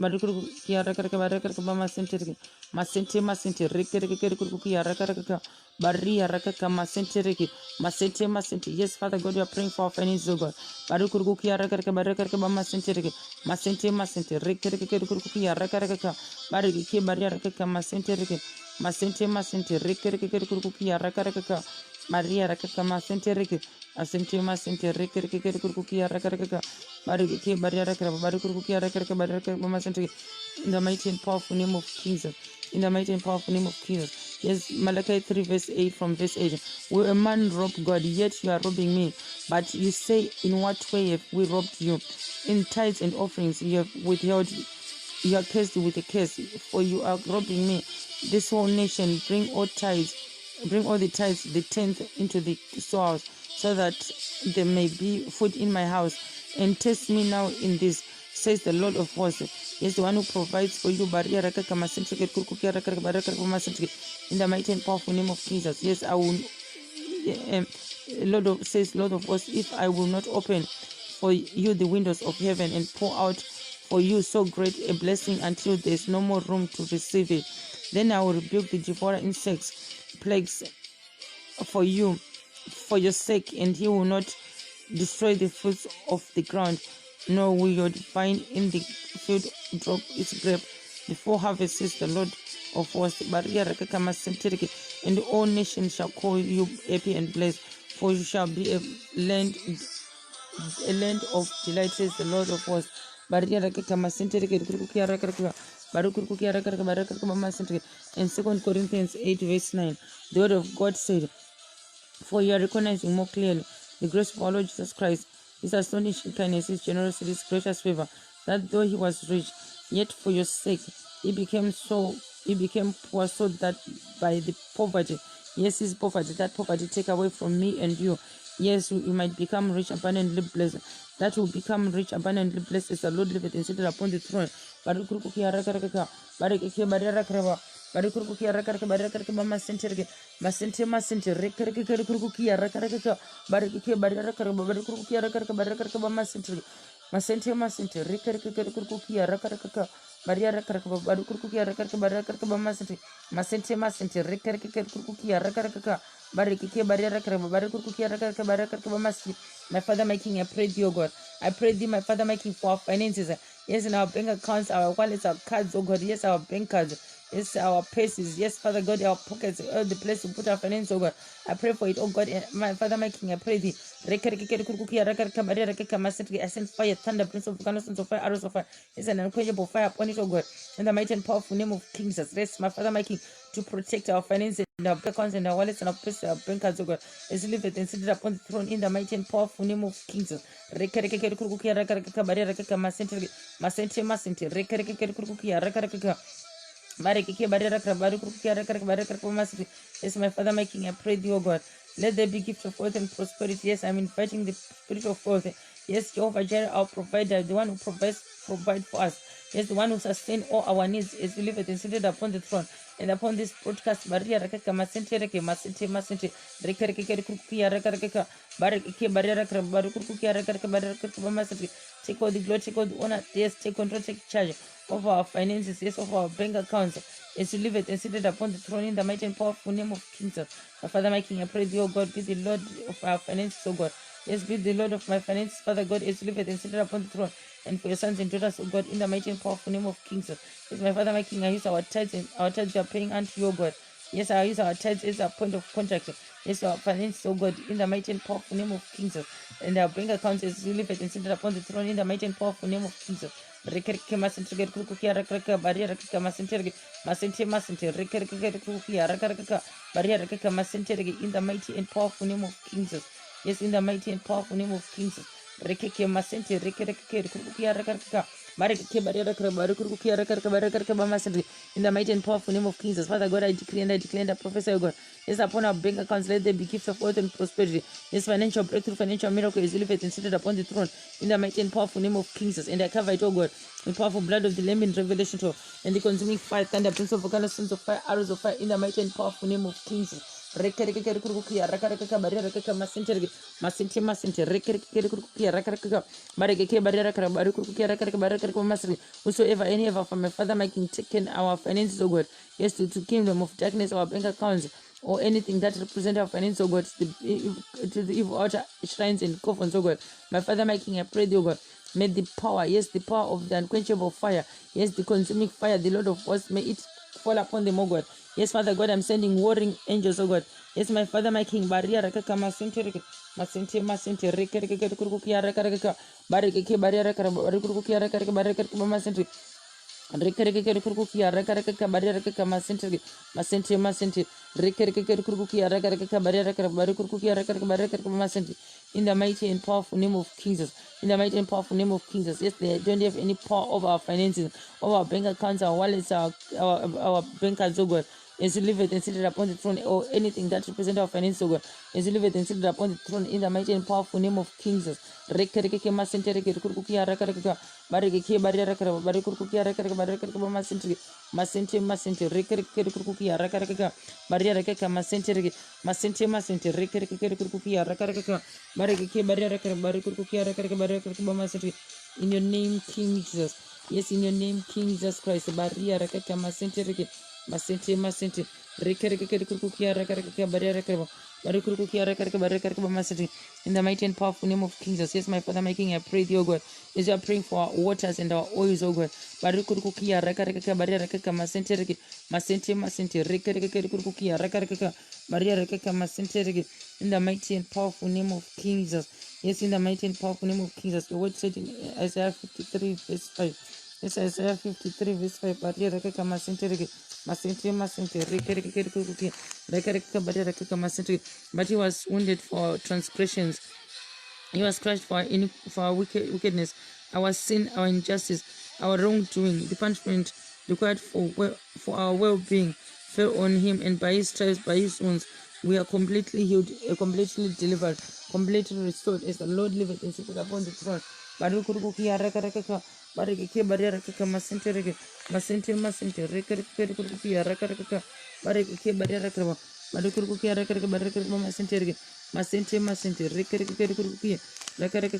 barikurukuki rakaraka barakaraka masente masente masente rekereke kurukuki rakaraka baria rakaka masente reke masente masente. Yes, Father God, we are praying for our finances, oh God. Barikurukuki rakaraka barakaraka masente reke masente masente rekereke kurukuki rakaraka bariki baria rakaka masente reke masente masente rekereke kurukuki rakaraka Maria rakaka masente reke masente masente rekereke kurukuki rakaraka bariki baria rakaka barikurukuki rakaraka barakaka masente. In the mighty and powerful name of Jesus. In the mighty and powerful name of Jesus. Yes, Malachi 3 verse 8 from verse 8. Will a man rob God, yet you are robbing me? But you say, in what way have we robbed you? In tithes and offerings you have withheld. You are cursed with a curse, for you are robbing me. This whole nation, bring all the tithes, the tenth into the storehouse, so that there may be food in my house. And test me now in this, says the Lord of hosts. Yes, the one who provides for you. In the mighty and powerful name of Jesus. Yes, I will. Lord of hosts, if I will not open for you the windows of heaven and pour out for you so great a blessing until there is no more room to receive it, then I will rebuke the devourer insects, plagues for you, for your sake, and he will not destroy the fruits of the ground, nor will your vine in the field drop its grape before harvest, says the Lord of hosts. And all nations shall call you happy and blessed, for you shall be a land of delight, says the Lord of hosts. In 2 Corinthians 8 verse 9, the word of God said, for you are recognizing more clearly the grace of our Lord Jesus Christ, his astonishing kindness, his generosity, his gracious favor, that though he was rich, yet for your sake he became poor, so that by the poverty, yes, his poverty, that poverty take away from me and you, yes, you might become rich, abundantly blessed. That will become rich, abundantly blessed as the Lord liveth and seated upon the throne. Masente masente rekereke kurukukia rakaraka barike baraka barikurukia rakaraka masente masente masente rekereke kurukukia rakaraka baria rakaraka barikurukia rakaraka masente masente masente rekereke kurukukia rakaraka barike baria rakaraka barikurukia rakaraka masente. My Father, my King, I pray thee, O God. I pray thee, my Father, my King, for our finances. Yes, in our bank accounts, our wallets, our cards, oh God. Yes, our bank cards. Yes, our purses. Yes, Father God, our pockets, all the place to put our finances, oh God. I pray for it, oh God. My Father, my King, I pray thee. I send fire, thunder, prince of volcanoes, of fire, arrows of fire. Yes, an unquenchable fire upon it, oh God. In the mighty and powerful name of King Jesus. Rest, my Father, my King, to protect our finances and our bank accounts and our wallets and our purses, our bank cards, oh God. As live it and seated upon the throne in the mighty and powerful name of King Jesus. Yes, my Father, my King, I pray thee, O God. Let there be gift of wealth and prosperity. Yes, I'm inviting the spirit of wealth. Yes, Jehovah Jireh, our provider, the one who provide for us. Yes, the one who sustains all our needs is delivered and seated upon the throne. And upon this broadcast, Maria Rakaka Masente Reke Masente Masente Rekereke Kukia Rakaka Barakeke Barriera Barukukia Rakaka Barakaka Masente. Take all the glory, take all the honor, yes, take control, take charge of our finances, yes, of our bank accounts. Is delivered and seated upon the throne in the mighty and powerful name of Jesus. My Father, my King, I pray thee, O God, be the Lord of our finances, O God. Yes, be the Lord of my finances, Father God, is delivered and seated upon the throne. And for your sons and daughters, O God, in the mighty and powerful name of King Jesus. Yes, my Father, my King, I use our tithes and our tithes we are paying unto you, O God. Yes, I use our tithes as a point of contact. Yes, our finances, O God, in the mighty and powerful name of King Jesus. And our bank accounts is delivered and seated upon the throne in the mighty and powerful name of Jesus. Rekerke masente kukia rakaraka baria rakaka masente masente rekerke kukia rakaraka baria rakaka masente in the mighty and powerful name of King Jesus. Yes, in the mighty and powerful name of King Jesus. Rekeke masente rekerke kukia rakaraka baria baria rakaka baria kukia rakaraka baria rakaraka masente in the mighty and powerful name of King Jesus. Father God, I decree and I prophesy, O God. Yes, upon our bank accounts, let there be gifts of wealth and prosperity. Yes, financial breakthrough, financial miracle is delivered and seated upon the throne in the mighty and powerful name of King Jesus. And I cover it, oh God. the powerful blood of the Lamb in Revelation 12, and the consuming fire, thunder, prince of volcanoes, sons of fire, arrows of fire, in the mighty and powerful name of King Jesus. Rekerekukia, rakaraka, barriera, massentergi, massente, massente, rekerekukia, rakaraka, bareke, barriera, barukukia, rakaraka, baraka, massri, whosoever, any of our from my father making taken our finances, oh God, yes, to kingdom of darkness, our bank accounts, or anything that represents our finances, oh God, to the evil altar shrines and coffins, oh God, my father making, I pray, oh God. May the power, yes, the power of the unquenchable fire, yes, the consuming fire, the Lord of hosts, may it fall upon them, oh God. Yes, Father God, I'm sending warring angels, oh God. Yes, my Father, my King, Baria Rakaka Masente, Masente, Masente, Rekerekukia Rakaraka, Bariki, Baria Rakara, Barikukia Rakaraka, Baraka Masente. Rekerekukia rakaraka baraka masente masente masente rekerekukia rakaraka baraka barikukia rakaraka baraka masente. In the mighty and powerful name of Jesus, in the mighty and powerful name of Jesus. Yes, they don't have any power over our finances, over our bank accounts, our wallets, our bank accounts, oh God. As you live it and sit it upon the throne, or anything that represents our finances, oh God. As you live it and sit it upon the throne, in the mighty and powerful name of Jesus. Rekereke masente rekerekukia rakaraka bareke baraka barikukia rakaraka baraka masente masente masente rekerekukia rakaraka baraka masente masente masente rekerekukia rakaraka bareke baraka barikukia rakaraka baraka masente. In your name, King Jesus. Yes, in your name, King Jesus Christ. Baria rakaka masente reke masente masente rekerekukia rakaraka baraka barikukia rakaraka baraka masente. In the mighty and powerful name of King Jesus. Yes, my Father, my King, I pray thee, O God. As you are praying for our waters and our oils, O God. Barikukia rakaraka baraka masente reke masente masente rekerekukia rakaraka baraka masente reke. In the mighty and powerful name of King Jesus. Yes, in the mighty and powerful name of King Jesus. Your word said in Isaiah 53 verse 5. Yes, Isaiah 53 verse 5. Baraka masente reke masente masente rekerekukia rakaraka baraka masente. But he was wounded for transgressions, he was crushed for our wickedness, our sin, our injustice, our wrongdoing. The punishment required for our well-being fell on him, and by his stripes, by his wounds, we are completely healed, completely delivered, completely restored. As the Lord liveth and sitteth upon the throne. Barukurukia rakaraka, bareke baraka masente reke, masente masente rekerekukia rakaraka, bareke baraka, barukurukia rakaraka baraka masente reke. Masente masente rekerekukia rakaraka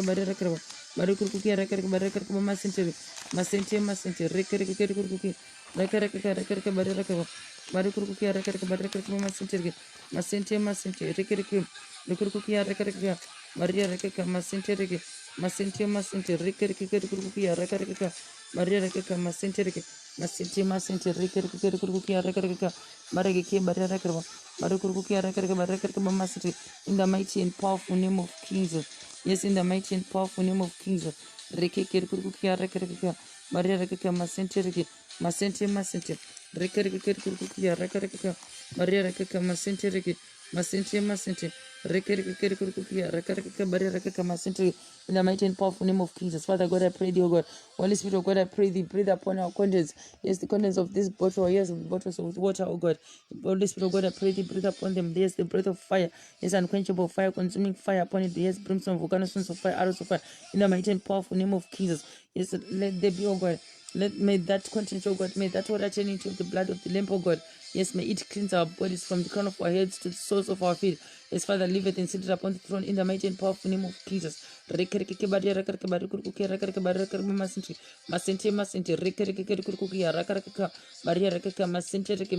baraka barukurukia rakaraka baraka masente masente masente rekerekukia rakaraka baraka barukurukia rakaraka baraka masente masente masente rekerekukia rakaraka baria rakaraka masente reke masente masente rekerekukia rakaraka baria rakaraka masente reke masente masente rekerekukia rakaraka bareke baria rakaraka barukurukia rakaraka baraka masente. In the mighty and powerful name of King Jesus. Yes, in the mighty and powerful name of King Jesus. Rekerekukia rakaraka baria rakaraka masente reke masente masente rekerekukia rakaraka baria rakaraka masente reke masente masente rekerekukia rakaraka baria rakaraka masente. In the mighty and powerful name of Jesus. Father God, I pray thee, O God. Holy Spirit of God, I pray thee, breathe upon our contents. Yes, the contents of this bottle, yes, of the bottles of water, O God. Holy Spirit of God, I pray thee, breathe upon them. Yes, the breath of fire, yes, unquenchable fire, consuming fire upon it. Yes, brimstone, volcanoes, stones of fire, arrows of fire. In the mighty and powerful name of Jesus. Yes, let there be, O God. May that content, O God, may that water turn into the blood of the Lamb, O God. Yes, may it cleanse our bodies from the crown of our heads to the soles of our feet. Yes, Father, live it and sit it upon the throne in the mighty and powerful name of Jesus. May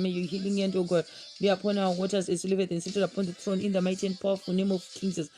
your healing hand, O God, be upon our waters as you live it and sit it upon the throne in the mighty and powerful name of Jesus.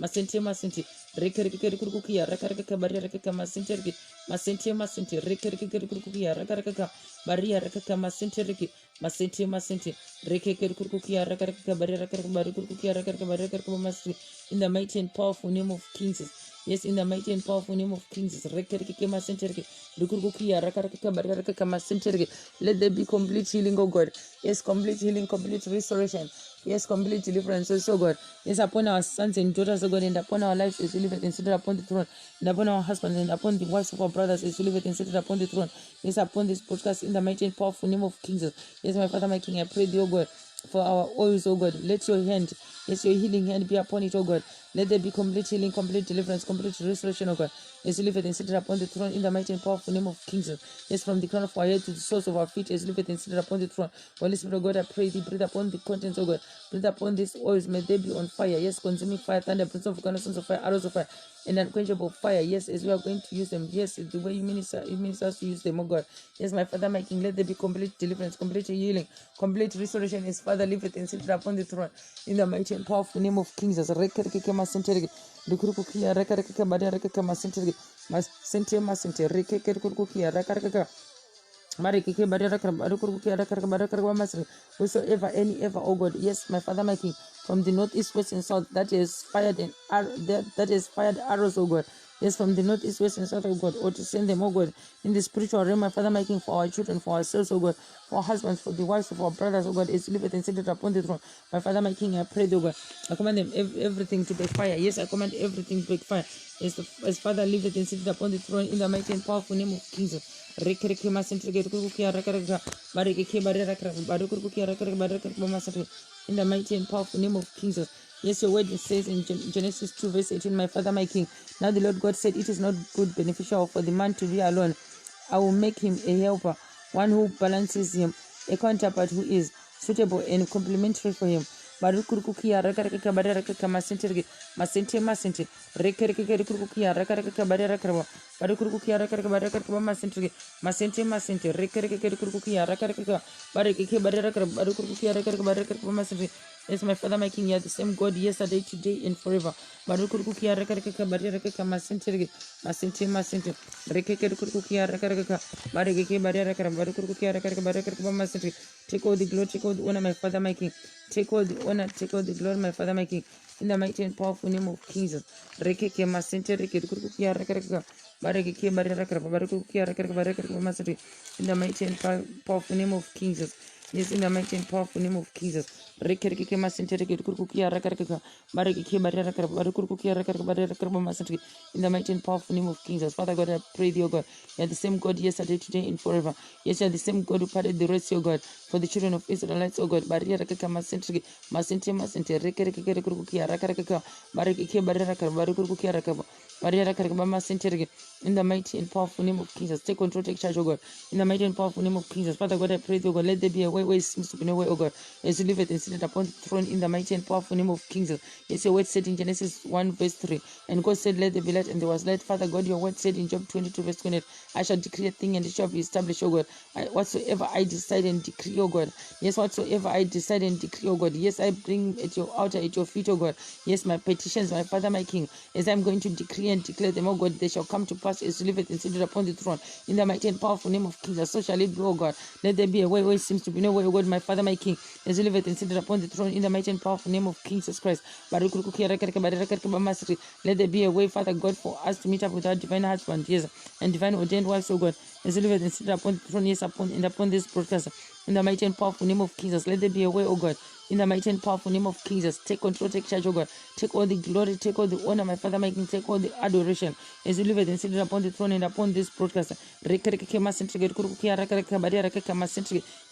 Masente masente rekerekukia rakaraka baraka masente reke masente masente rekerekukia rakaraka baria rakaka masente reke masente masente rekerekukia rakaraka baraka barikukia rakaraka baraka masente. In the mighty and powerful name of King Jesus. Yes, in the mighty and powerful name of King Jesus. Rekerekukia masente reke rukukia rakaraka baraka masente reke. Let there be complete healing, oh God. Yes, complete healing, complete restoration. Yes, complete deliverance, oh God. Yes, upon our sons and daughters, oh God, and upon our lives as we live it and sit upon the throne, and upon our husbands and upon the wives of our brothers as we live it and sit upon the throne. Yes, upon this podcast in the mighty and powerful name of King Jesus. Yes, my Father, my King, I pray thee, oh God. for our oils, oh God. Let your hand, yes, your healing hand be upon it, oh God. Let there be complete healing, complete deliverance, complete restoration, oh God. Yes, live and seated upon the throne in the mighty and powerful name of King Jesus. Yes, from the crown of our head to the soles of our feet, yes, live and seated upon the throne. Holy Spirit of God, I pray thee, breathe upon the contents, oh God. Breathe upon these oils, may they be on fire. Yes, consuming fire, thunder, prince of sons of fire, arrows of fire, and unquenchable fire. Yes, as we are going to use them. Yes, the way you minister us to use them, oh God. Yes, my Father, my King, let there be complete deliverance, complete healing, complete restoration. Yes, Father, live it and sit upon the throne in the mighty and powerful name of King Jesus. Likurukukia rekaraka badaraka masentere masente masente rekeke kurukukia rekaraka Marikiki badaraka barukurukia rekaraka badaraka masere whosoever any ever, oh God. Yes, my Father, my King, from the north, east, west, and south, that is fired and that is fired arrows, oh God. Yes, from the north, east, west, and south, oh God, or to send them, oh God, in the spiritual realm, my Father, my King, for our children, for ourselves, oh God, for our husbands, for the wives of our brothers, oh God, is live and seated upon the throne. My Father, my King, I pray, oh God, I command them everything to be fire. Yes, I command everything to be fire. Yes, as Father, live and seated upon the throne in the mighty and powerful name of Jesus. Rekereke masentrege kurukia rakaraka bareke barera barukurukia rakaraka baraka masentrege in the mighty and powerful name of Jesus. Yes, your word says in Genesis 2 verse 18, my Father, my King. Now the Lord God said, it is not good, beneficial for the man to be alone. I will make him a helper, one who balances him, a counterpart who is suitable and complementary for him. Barukurukia rakaraka baraka masentrege masente masente rekereke kurukia rakaraka baraka barukurukia rakaraka baraka masentrege masente masente rekereke kurukia rakaraka bareke baraka barukurukia rakaraka baraka masentrege. Yes, my Father, my King, you are the same God yesterday, today, and forever. Barukurukia rakaraka baraka masentrege masente masente rekeke kurukia rakaraka bareke baraka barukurukia rakaraka baraka masentrege. Take all the glory, take all the honor, my Father, my King. Take all the honor, take all the glory, my Father, my King. In the mighty and powerful name of Jesus. Rekeke masente rekeke kurukia rakaraka bareke baraka barukurukia rakaraka baraka masentrege. In the mighty and powerful name of Jesus. Yes, in the mighty and powerful name of Jesus. Rekereke masente rekeke kurukia rakaraka bareke baraka barukurukia rakaraka baraka masentrege. In the mighty and powerful name of Jesus. Father God, I pray thee, O God. You are the same God yesterday, today, and forever. Yes, you are the same God who parted the Red Sea, O God, for the children of Israelites, O God. Baria rakaka masente masente rekereke kurukia rakaraka bareke baraka barukurukia rakaba. In the mighty and powerful name of Jesus, take control, take charge, oh God. In the mighty and powerful name of Jesus, Father God, I pray, oh God, let there be a way where it seems to be no way, oh God. As you live it and sit upon the throne in the mighty and powerful name of Jesus. Yes, your word said in Genesis 1 verse 3, and God said, let there be light, and there was light. Father God, your word said in Job 22 verse 28, I shall decree a thing and it shall be established, oh God. Whatsoever I decide and decree, oh God. Yes, whatsoever I decide and decree, oh God. Yes, I bring at your altar, at your feet, oh God. Yes, my petitions, my Father, my King, as I'm going to decree and declare them, oh God, they shall come to pass as you live it and seated upon the throne. In the mighty and powerful name of Jesus, so shall it be, oh God. Let there be a way where it seems to be no way, oh God, my Father, my King, as you live it and seated upon the throne. In the mighty and powerful name of King Jesus Christ. Let there be a way, Father God, for us to meet up with our divine husband, yes, and divine ordained wives, oh God, as you live it and seated upon the throne, yes, upon this broadcast. In the mighty and powerful name of Jesus, let there be a way, oh God. In the mighty and powerful name of Jesus, take control, take charge, oh God. Take all the glory, take all the honor, my Father, my King, take all the adoration. As you live it and sit upon the throne and upon this broadcast. In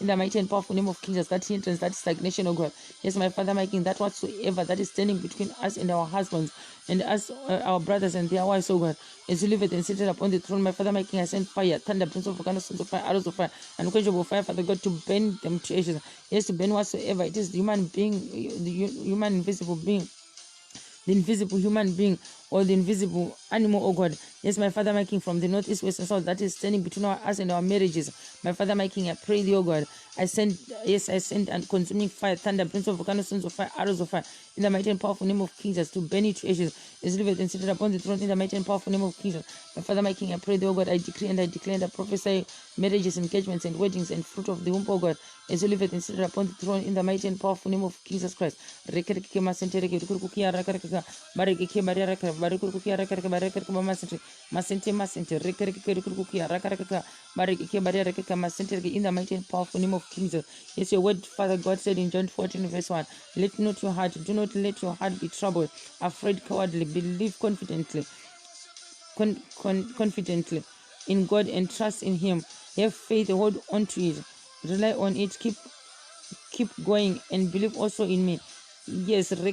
the mighty and powerful name of Jesus, that hindrance, that stagnation, oh God. Yes, my Father, my King, that whatsoever that is standing between us and our husbands and us, our brothers and their wives, oh God. As you live it and sit upon the throne, my Father, my King, I send fire, thunder, prince of volcanoes, sons of fire, arrows of fire, and unquenchable fire, Father God, to burn them to ashes. Yes, to burn whatsoever it is, the human being, the human invisible being, the invisible human being, or the invisible animal, oh God. Yes, my Father, my King, from the north, east, west, and south, that is standing between us and our marriages. My Father, my King, I pray thee, oh God. I send and consuming fire, thunder, prince of volcanoes, sons of fire, arrows of fire, in the mighty and powerful name of Jesus, to burn it to ashes. Is delivered and seated upon the throne in the mighty and powerful name of Jesus. My Father, my King, I pray thee, oh God, I decree and I declare and I prophesy marriages, engagements, and weddings and fruit of the womb, oh God, is delivered and seated upon the throne in the mighty and powerful name of Jesus Christ. Masente masente rekereke kurukukia rakaraka bareke bareke masente in the mighty and powerful name of Jesus. Yes, your word, Father God, said in John 14 verse 1, let not your heart, do not let your heart be troubled, afraid, cowardly, believe confidently in God and trust in Him. Have faith, hold on to it, rely on it, keep keep going and believe also in me. Yes, in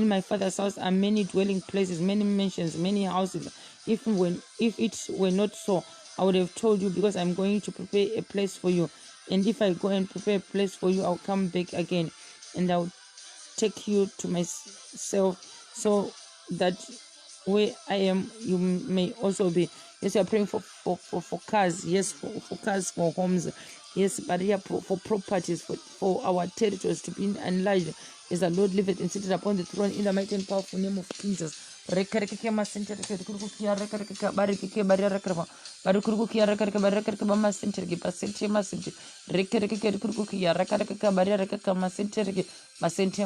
my father's house are many dwelling places, many mansions, many houses. If it were not so, I would have told you, because I'm going to prepare a place for you. And if I go and prepare a place for you, I'll come back again and I'll take you to myself, so that where I am, you may also be. Yes, we are praying for cars. Yes, for cars, for homes. Yes, but here for properties, for our territories to be enlarged. As the Lord liveth and seated upon the throne, in the mighty and powerful name of Jesus. Rekareke masente rekareke kia rekareke bareke baria rekareba barukuruku kia rekareke barekareke masente reke pasente masente rekareke rekareke kia rekareke baria rekareke masente reke masente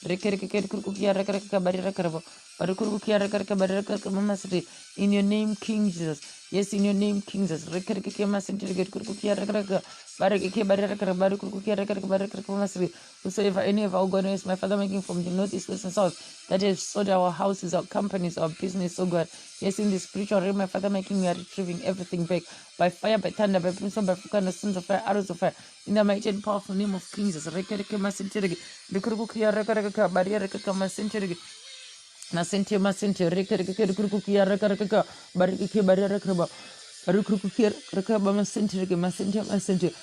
rekareke rekareke kia rekareke baria rekareba barukuruku kia rekareke baria rekareke masente. In your name, King Jesus. Yes, in your name, King Jesus. Rekareke masente rekareke kia rekareke bareke baria rekareke barukuruku kia rekareke barekareke masente. Whosoever any of our God is, my Father, making from the north, east, west, and south, that has sold our houses, our companies, our business, oh God. Yes, in the spiritual realm, my Father, making we are retrieving everything back by fire, by thunder, by brimstone, by fire, sons of fire, arrows of fire. In the mighty and powerful name of King Jesus. Masente rekereke rekereke barike barike masente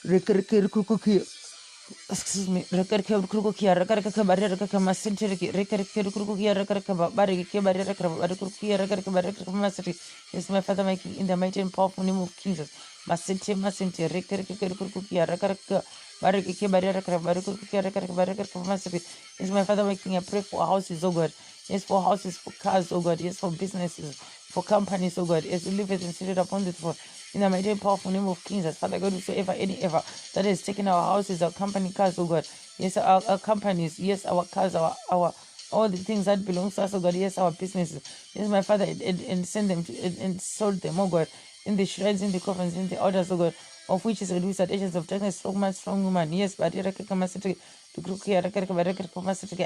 rekereke excuse me, rekarke kurkukia rekarke barrier rekarke masentiri rekarke kurkukia rekarke barike barrier rekarke kurkukia rekarke barrier masentiri. Yes, my Father, making in the mighty and powerful name of Jesus. Masente rekarke kurkukia rekarke barike barrier rekarke kurkukia rekarke barrier masentiri. Yes, my Father, making a pray for houses, oh God. Yes, for houses, for cars, oh God. Yes, for businesses, for companies, oh God. Yes, we live it and sit it upon the throne. In the mighty and powerful name of Jesus, Father God, whosoever, any ever that has taken our houses, our company cars, oh God. Yes, our companies, yes, our cars, our all the things that belongs to us, oh God. Yes, our businesses. Yes, my Father, and send them to, and sold them, oh God, in the shrines, in the coffins, in the orders, oh God, of which is reduced at agents of darkness, strong man, strong woman. Yes, but I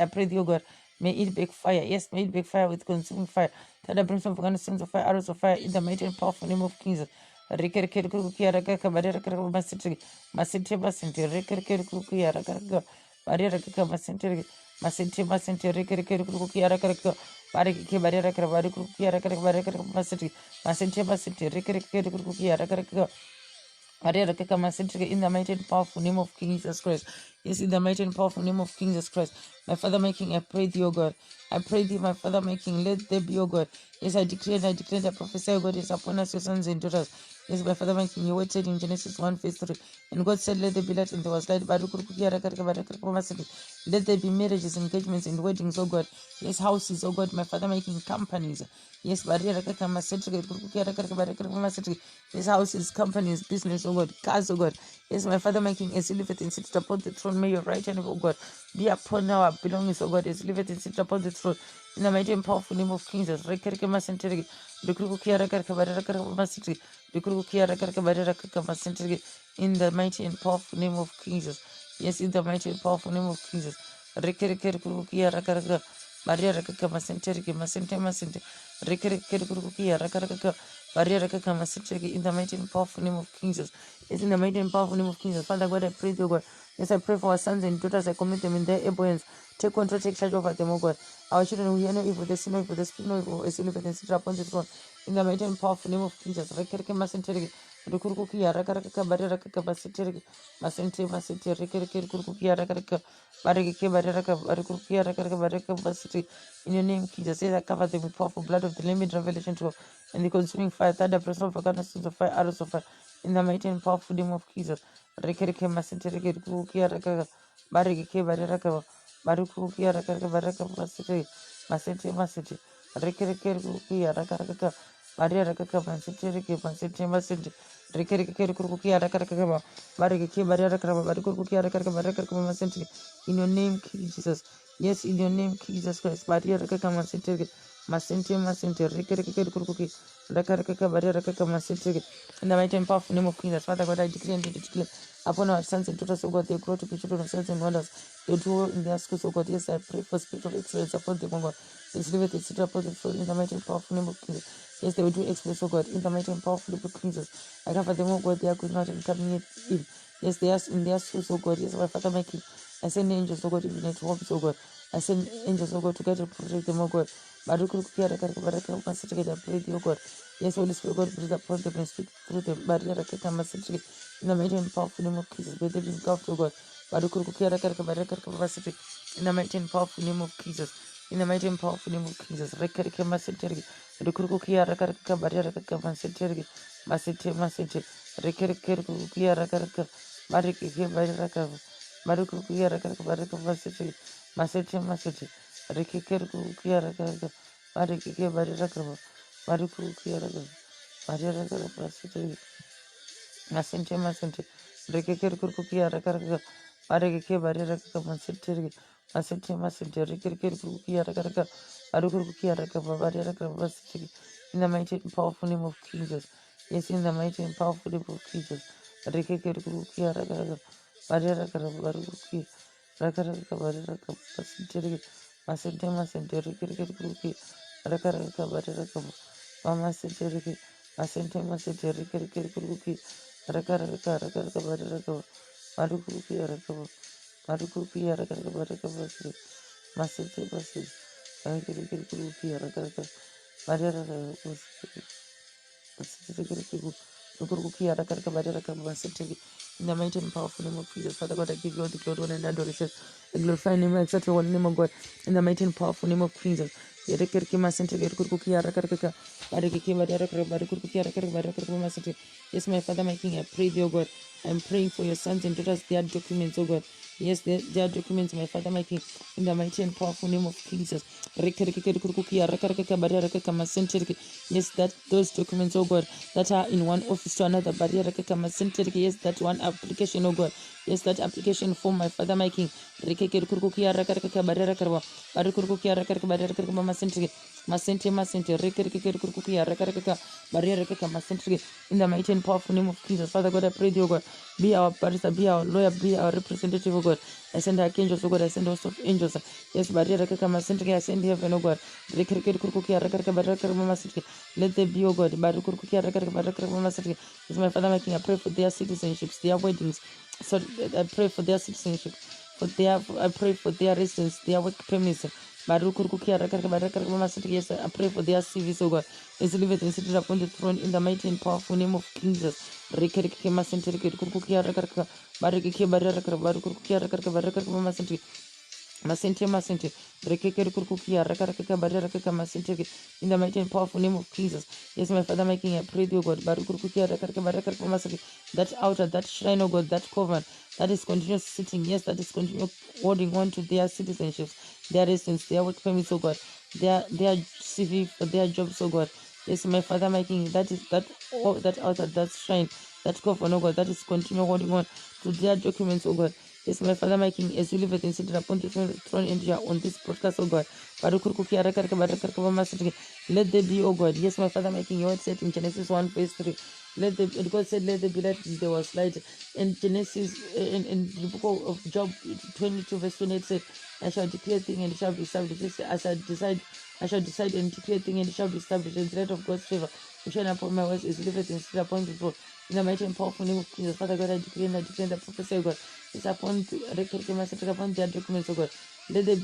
pray thee, oh God, may it backfire. Yes, may it backfire with consuming fire. That brings from the sons of fire, arrows of fire, in the mighty and powerful name of Jesus. Rekerker kukia raka barera kaka masente masente rekerker kukia raka barera kaka masente rekerker kukia raka bareke barera kaka barera kukia raka barera masente rekerker kukia raka in the mighty and powerful name of King Jesus Christ. Yes, in the mighty and powerful name of King Jesus Christ. My Father making, I pray thee, O God. I pray thee, my Father making, let there be, O God. Yes, I declare and I prophesy, O God, is upon us, your sons and daughters. Yes, my Father making, your word said in Genesis 1 verse 3. And God said, let there be light, and there was light. Let there be marriages, engagements, and weddings, O God. Yes, houses, O God, my Father making companies. Yes, yes, houses, companies, business, oh God, cars, oh God. Yes, my Father making as you live it and sit upon the throne. May your right hand, oh God, be upon our belongings, oh God, as you live it and sit upon the throne. In the mighty and powerful name of King Jesus. In the mighty and powerful name of King Jesus. Yes, in the mighty and powerful name of King Jesus. Maria Rakaka Masenteri Masente Rikari Kurukia Rakaraka Maria Rakaka Masenteri in the mighty and powerful name of King Jesus. It's in the mighty and powerful name of King Jesus. Father God, I pray to God. Yes, I pray for our sons and daughters. I commit them in their able hands. Take control, take charge over them, oh God. Our children will hear no evil, they see no evil, they speak no evil, as you live and sit upon this throne. In the mighty and powerful name of Jesus. Rikari Masenteri Rukurukia Rakaraka Maria Rakaka Masenteri Masente Rikari Kurukia Rakaraka. In your name, Jesus, say that cover them with powerful blood of the Lamb in Revelation 12, and the consuming fire, that the person of forgotten sons of fire, arrows of fire, in the mighty and powerful name of Jesus. Rekereke masente rekereke raka bareke baraka baruku raka baraka masente rekereke raka Maria raka masente reke masente rekereke raka bareke baraka baruku raka baraka masente. In your name, King Jesus. Yes, in your name, King Jesus Christ. Maria raka masente rekereke raka baraka masente. In the mighty and powerful name of King Jesus, Father God, I decree and declare upon our sons and daughters, oh God, they grow to be children of sons and wonders. They do in their schools, oh God. Yes, I pray for spiritual excellence upon them, oh God. Yes, live it, sit upon the throne in the mighty and powerful name of King Jesus. Yes, they will do exploits, oh God, in the mighty and powerful name of King Jesus. I cover them, oh God, they are going out and coming in. Yes, they are in their souls, oh God. Yes, my Father, my King. I send angels, oh God, even at homes, oh God. I send angels, oh God, to guide and protect them, oh God. Barukurukia Raka Baraka Masitri, I pray thee, oh God. Yes, Holy Spirit, God, breathe upon them and speak through them. Baria Raka Masitri, in the mighty and powerful name of Jesus, may they be engulfed, oh God. Barukurukia Raka Baraka Masitri, in the mighty and powerful name of Jesus. In the mighty and powerful name of Jesus, Rekarika Masitri, Barukurukia Raka Baria Raka Masitri, Masitri, Rekarika Raka. Bariki baraka baruku kiyaraka baraka masiti masiti riki kirku kiyaraka bariki baraka baruku kiyaraka baraka masiti masiti riki kirku kiyaraka bariki baraka masiti riki kirku kiyaraka baruku kiyaraka baraka masiti in the mighty and powerful name of Jesus. Yes, in the mighty and powerful name of Jesus. Riki kirku kiyaraka Barriera Karabaruki, Rakaraka Baraka Pasitiri, Masintema Sinteri Kiriki, Rakaraka Baraka, Mama Sinteri, Masintema Sinteri Kiriki, Rakaraka Rakaraka Baraka, Marukuki Rakaba, Marukuki Rakaraka Baraka Basi, Masinte Basi, Kiriki Rakaraka, Barriera in the mighty and powerful name of Jesus, Father God, I give you all the glory and adoration. I glorify your name, I exalt your holy name, of God. In the mighty and powerful name of Jesus. Yes, my Father, my King, I pray thee, O God. I'm praying for your sons and daughters, their documents, oh God. Yes, their documents, my Father, my King, in the mighty and powerful name of Jesus. Yes, that those documents, oh God, that are in one office to another. Yes, that one application, oh God. Yes, that application form, my Father, my King. In the mighty and powerful name of Jesus, Father God, I pray thee, oh God, be our barrister, be our lawyer, be our representative, oh God. I send archangels, oh God, I send host of angels. Yes, I send heaven, oh God. Let there be, oh God. Yes, my Father, my King, I pray for their citizenships, their weddings. So I pray for their citizenship, I pray for their residence, their work permits. Yes, I pray for their CVs, oh God. As you live it and sit it upon the throne in the mighty and powerful name of Jesus. Masente, Rekeke Kurkukia, Rakaraka, Barakaka, Masente, in the mighty and powerful name of Jesus. Yes, my Father, my King, I pray thee, O God, Barukurkukia, Rakaraka, Barakaka, Masente, that outer, that shrine, O God, that covenant, that is continuous sitting, yes, that is continuous holding on to their citizenships, their residence, their work permits, O God, their CV for their jobs, O God. Yes, my Father, my King, that is that outer, that shrine, that covenant, O God, that is continually holding on to their documents, O God. Yes, my Father, my King, as you live and sit upon the throne and you are on this broadcast, oh God. Let there be, oh God. Yes, my Father, my King, your word said in Genesis 1, verse 3. Let the God said, let there be light, there was light. And Genesis, in the book of Job 22, verse 28 said, I shall declare a thing and it shall be established. I shall decide and declare a thing and it shall be established. And the light of God's favor, which shine upon my words, is live and sit upon the throne. In the mighty and powerful name of Jesus, Father God, I declare and I declare the prophecy of God. It's upon their documents, oh God. Let there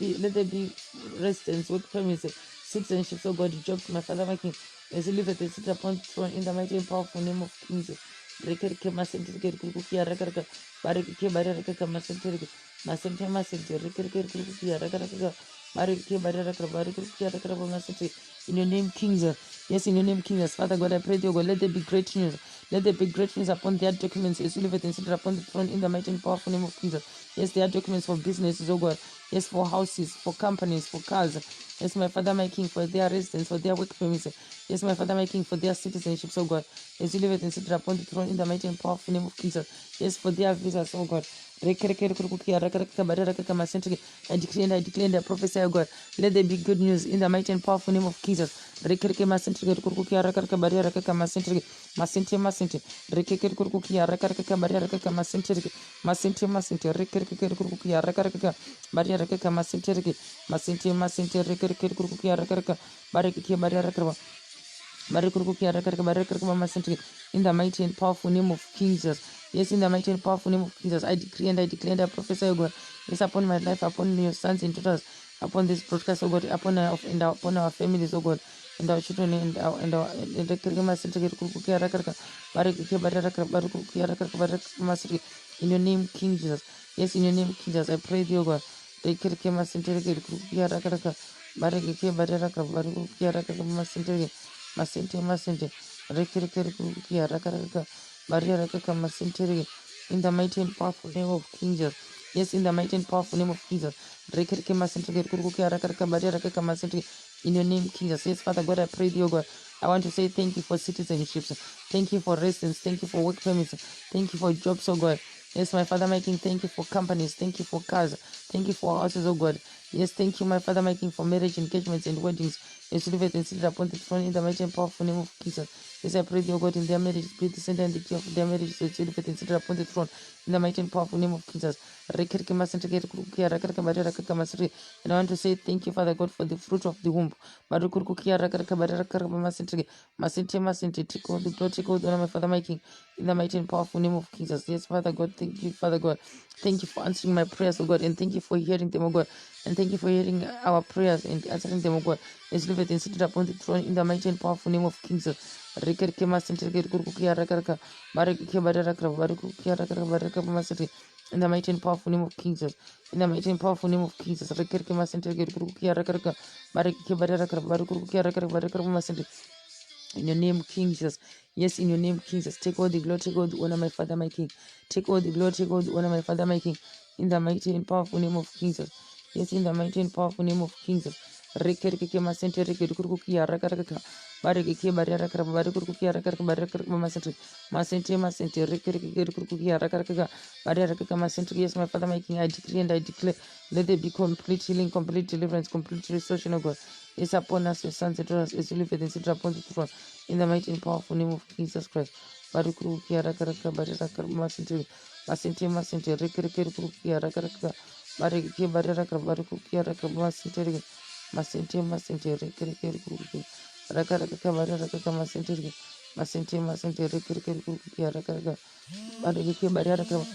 be residence, work permits, citizenships, oh God, jobs, my Father, my King. As you live at the sit upon the throne in the mighty and powerful name of Jesus. Rekerke masente kukukia rakaraka bareke baraka masente masente rekerke kukukia rakaraka bareke baraka bareke rakaraka masente in your name, King. Yes, in your name, King. Father God, I pray to you, God, let there be great news. Let there be great news upon their documents as you live it and sit upon the throne in the mighty and powerful name of Jesus. Yes, there are documents for businesses, oh God. Yes, for houses, for companies, for cars. Yes, my Father, my King, for their residence, for their work permits. Yes, my Father, my King, for their citizenships, oh God. As you live it and sit upon the throne in the mighty and powerful name of Jesus. Yes, for their visas, oh God. I decree and I declare and I prophesy, oh God. Let there be good news in the mighty and powerful name of Jesus. Rekereke masente kukukia rakaraka baria rakaka masente masente rekeke kukukia rakaraka baria rakaka masente rekereke kukukia rakaraka baria rakaka masente rekereke kukukia rakaraka baria rakaka baria rakaka In the mighty and powerful name of King Jesus. Yes, in the mighty and powerful name of Jesus, I decree and I declare and I prophesy, O God, yes, upon my life, upon your sons and daughters, upon this broadcast, O God, upon our families, O God, and our children, and the in your name, King Jesus. Yes, in your name, King Jesus, I pray thee, O God. In the mighty and powerful name of King Jesus. Yes, in the mighty and powerful name of Jesus. In your name, King Jesus. Yes, Father God, I pray thee, O God. I want to say thank you for citizenships. Thank you for residence. Thank you for work permits. Thank you for jobs, oh God. Yes, my Father, my King, thank you for companies. Thank you for cars. Thank you for houses, oh God. Yes, thank you, my Father, my King, for marriage, engagements, and weddings. Yes, delivered and seated upon the throne in the mighty and powerful name of Jesus. Yes, I pray thee, O God, in their marriage, be the center and the key of their marriage, so delivered and seated upon the throne in the mighty and powerful name of Jesus. And I want to say thank you, Father God, for the fruit of the womb. Take all the glory, take all the honor, my Father, my King, in the mighty and powerful name of Jesus. Yes, Father God, thank you, Father God. Thank you for answering my prayers, oh God, and thank you for hearing them, oh God. And thank you for hearing our prayers and answering them, oh God. Let's live it and sit upon the throne in the mighty and powerful name of King Jesus. In the mighty and powerful name of King Jesus. In the mighty and powerful name of King Jesus. In your name, King Jesus. Yes, in your name, King Jesus. Take all the glory, take all the honor, my Father, my King. Take all the glory, take all the honor, my Father, my King. In the mighty and powerful name of King Jesus. Yes, in the mighty and powerful name of King Jesus. Rekereke masente rekerekuruki arakaraka. Barekeke bariarakara barekuruki arakaraka barekaraka masente. Masente masente rekerekuruki arakaraka. Bariarakaka masente. Yes, my Father, my King, I decree and I declare, let there be complete healing, complete deliverance, complete restoration, of God. Is upon us, your sons and daughters, is delivered and sit upon the throne. In the mighty and powerful name of Jesus Christ. Barikuruki arakaraka bariarakara masente. Masente masente rekerekuruki arakaraka. Bariki bariarakara barikuruki arakaraka masente. Masente rekereke rakaraka baraka masente rekereke rakaraka barike baraka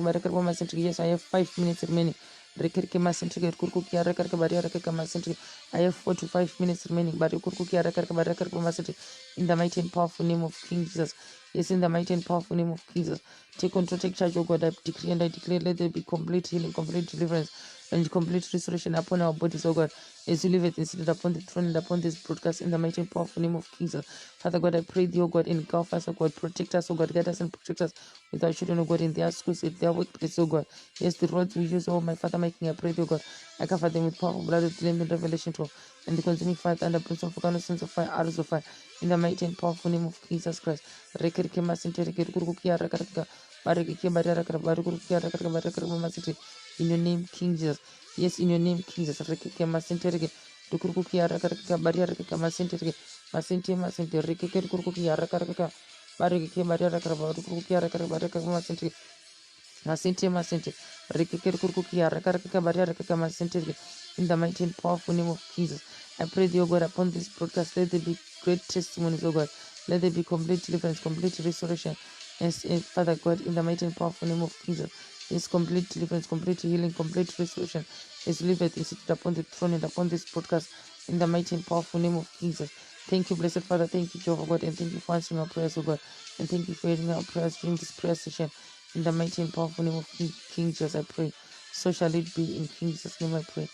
baraka masente. Yes, I have 5 minutes remaining. Rekereke masente rekereke rakaraka baraka masente. I have 4 to 5 minutes remaining. Barikuruki rakaraka baraka masente. In the mighty and powerful name of King Jesus. Yes, in the mighty and powerful name of Jesus. Take control, take charge, oh God. I decree and I declare, let there be complete healing, complete deliverance, and complete restoration upon our bodies, oh God, as you live it and seated upon the throne and upon this broadcast in the mighty and powerful name of Jesus. Father God, I pray thee, oh God, engulf us, oh God, protect us, oh God, guide us and protect us with our children, oh God, in their schools, in their workplace, oh God. Yes, the roads we use, oh my Father, my King, I pray thee, oh God, I cover them with powerful blood of the Lamb in Revelation 12, and the consuming fire and the brimstone of volcanoes of fire, arrows of fire, in the mighty and powerful name of Jesus Christ. Rekereke masente rekereke rakaraka barekeke baraka barekeke rakaraka masente. In your name, King Jesus. Yes, in your name, King Jesus. Rekeke masente reke dukuruki rakaraka baraka masente reke masente rekeke dukuruki rakaraka barekeke baraka barukuki rakaraka baraka masente. Masente rekeke dukuruki rakaraka baraka masente reke. In the mighty and powerful name of Jesus, I pray thee, O God, upon this broadcast, let there be great testimonies, O God. Let there be complete deliverance, complete restoration. And Father God, in the mighty and powerful name of Jesus, is complete deliverance, complete healing, complete restoration is delivered and seated upon the throne and upon this broadcast in the mighty and powerful name of Jesus. Thank you, blessed Father. Thank you, Jehovah God, and thank you for answering our prayers, O God. And thank you for hearing our prayers during this prayer session. In the mighty and powerful name of King Jesus, I pray. So shall it be in King Jesus' name, I pray.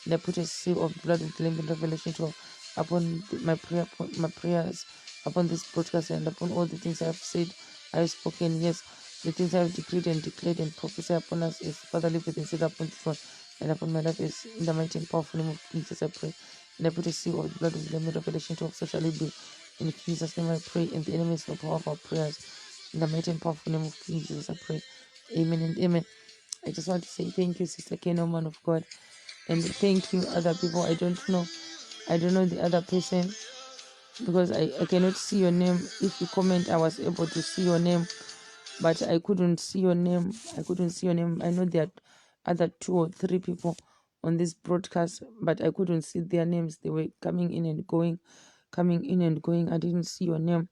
And I put a seal of blood of the Lamb in Revelation 12 upon my prayers, upon this broadcast, and upon all the things I have said, I have spoken. Yes, the things I have decreed and declared and prophesied upon us is Father, live it and sit upon the throne, and upon my life is in the mighty and powerful name of Jesus, I pray. And I put a seal of the blood of the Lamb in Revelation 12, so shall it be. In Jesus' name I pray, and the enemy is no power of our prayers. In the mighty and powerful name of King Jesus, I pray. Amen and amen. I just want to say thank you, Sister Keno, man of God. And thank you, other people. I don't know the other person because I cannot see your name. If you comment, I was able to see your name, but I couldn't see your name. I know there are other 2 or 3 people on this broadcast, but I couldn't see their names. They were coming in and going, coming in and going. I didn't see your name.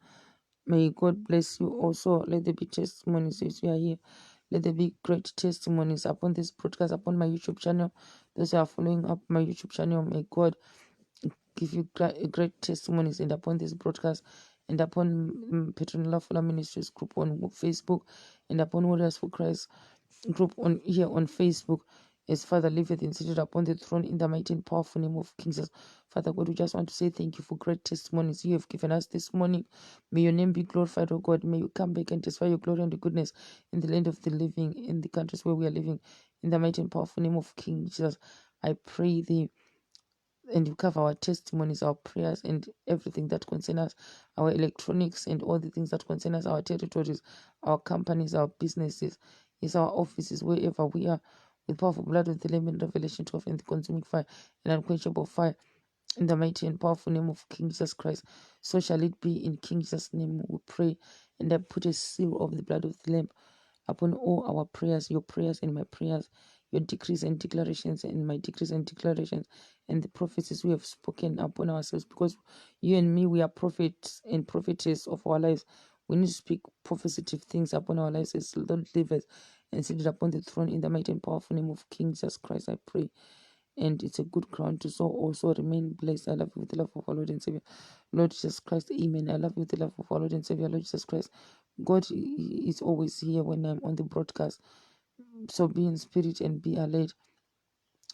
May God bless you also. Let there be testimonies as you are here. Let there be great testimonies upon this broadcast, upon my YouTube channel. Those who are following up my YouTube channel, may God give you great testimonies, and upon this broadcast, and upon Petronella Fuller Ministries group on Facebook, and upon Warriors for Christ group on here on Facebook. As Father liveth and seated upon the throne, in the mighty and powerful name of King Jesus. Father God, we just want to say thank you for great testimonies you have given us this morning. May your name be glorified, O God. May you come back and testify your glory and your goodness in the land of the living, in the countries where we are living. In the mighty and powerful name of King Jesus, I pray thee, and you cover our testimonies, our prayers, and everything that concerns us, our electronics, and all the things that concern us, our territories, our companies, our businesses, is our offices, wherever we are, with powerful blood of the Lamb in Revelation 12, and the consuming fire and unquenchable fire, in the mighty and powerful name of King Jesus Christ. So shall it be. In King Jesus' name we pray, and I put a seal of the blood of the Lamb upon all our prayers, your prayers and my prayers, your decrees and declarations and my decrees and declarations, and the prophecies we have spoken upon ourselves, because you and me, we are prophets and prophetess of our lives. We need to speak positive things upon our lives as Lord liveth and seated upon the throne, in the mighty and powerful name of King Jesus Christ, I pray. And it's a good ground to so also remain blessed. I love you with the love of our Lord and Savior, Lord Jesus Christ. Amen. I love you with the love of our Lord and Savior, Lord Jesus Christ. God is always here when I'm on the broadcast. So be in spirit and be alert,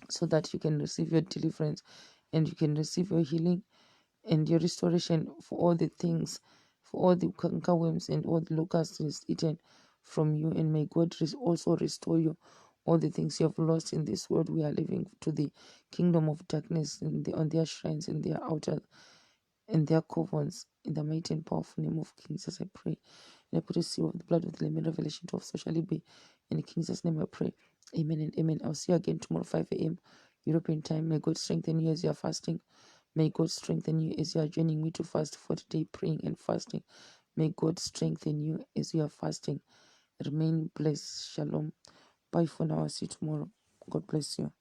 so that you can receive your deliverance and you can receive your healing and your restoration for all the things, for all the cankerworms and all the locusts is eaten from you. And may God also restore you all the things you have lost in this world we are living, to the kingdom of darkness, on their shrines, in their altars, in their covens. In the mighty and powerful name of King Jesus, I pray. And I put a seal of the blood of the Lamb in Revelation 12, so shall it be. In King Jesus' name I pray. Amen and amen. I'll see you again tomorrow, 5 a.m. European time. May God strengthen you as you are fasting. May God strengthen you as you are joining me to fast for today, praying and fasting. May God strengthen you as you are fasting. Remain blessed. Shalom. Bye for now. I'll see you tomorrow. God bless you.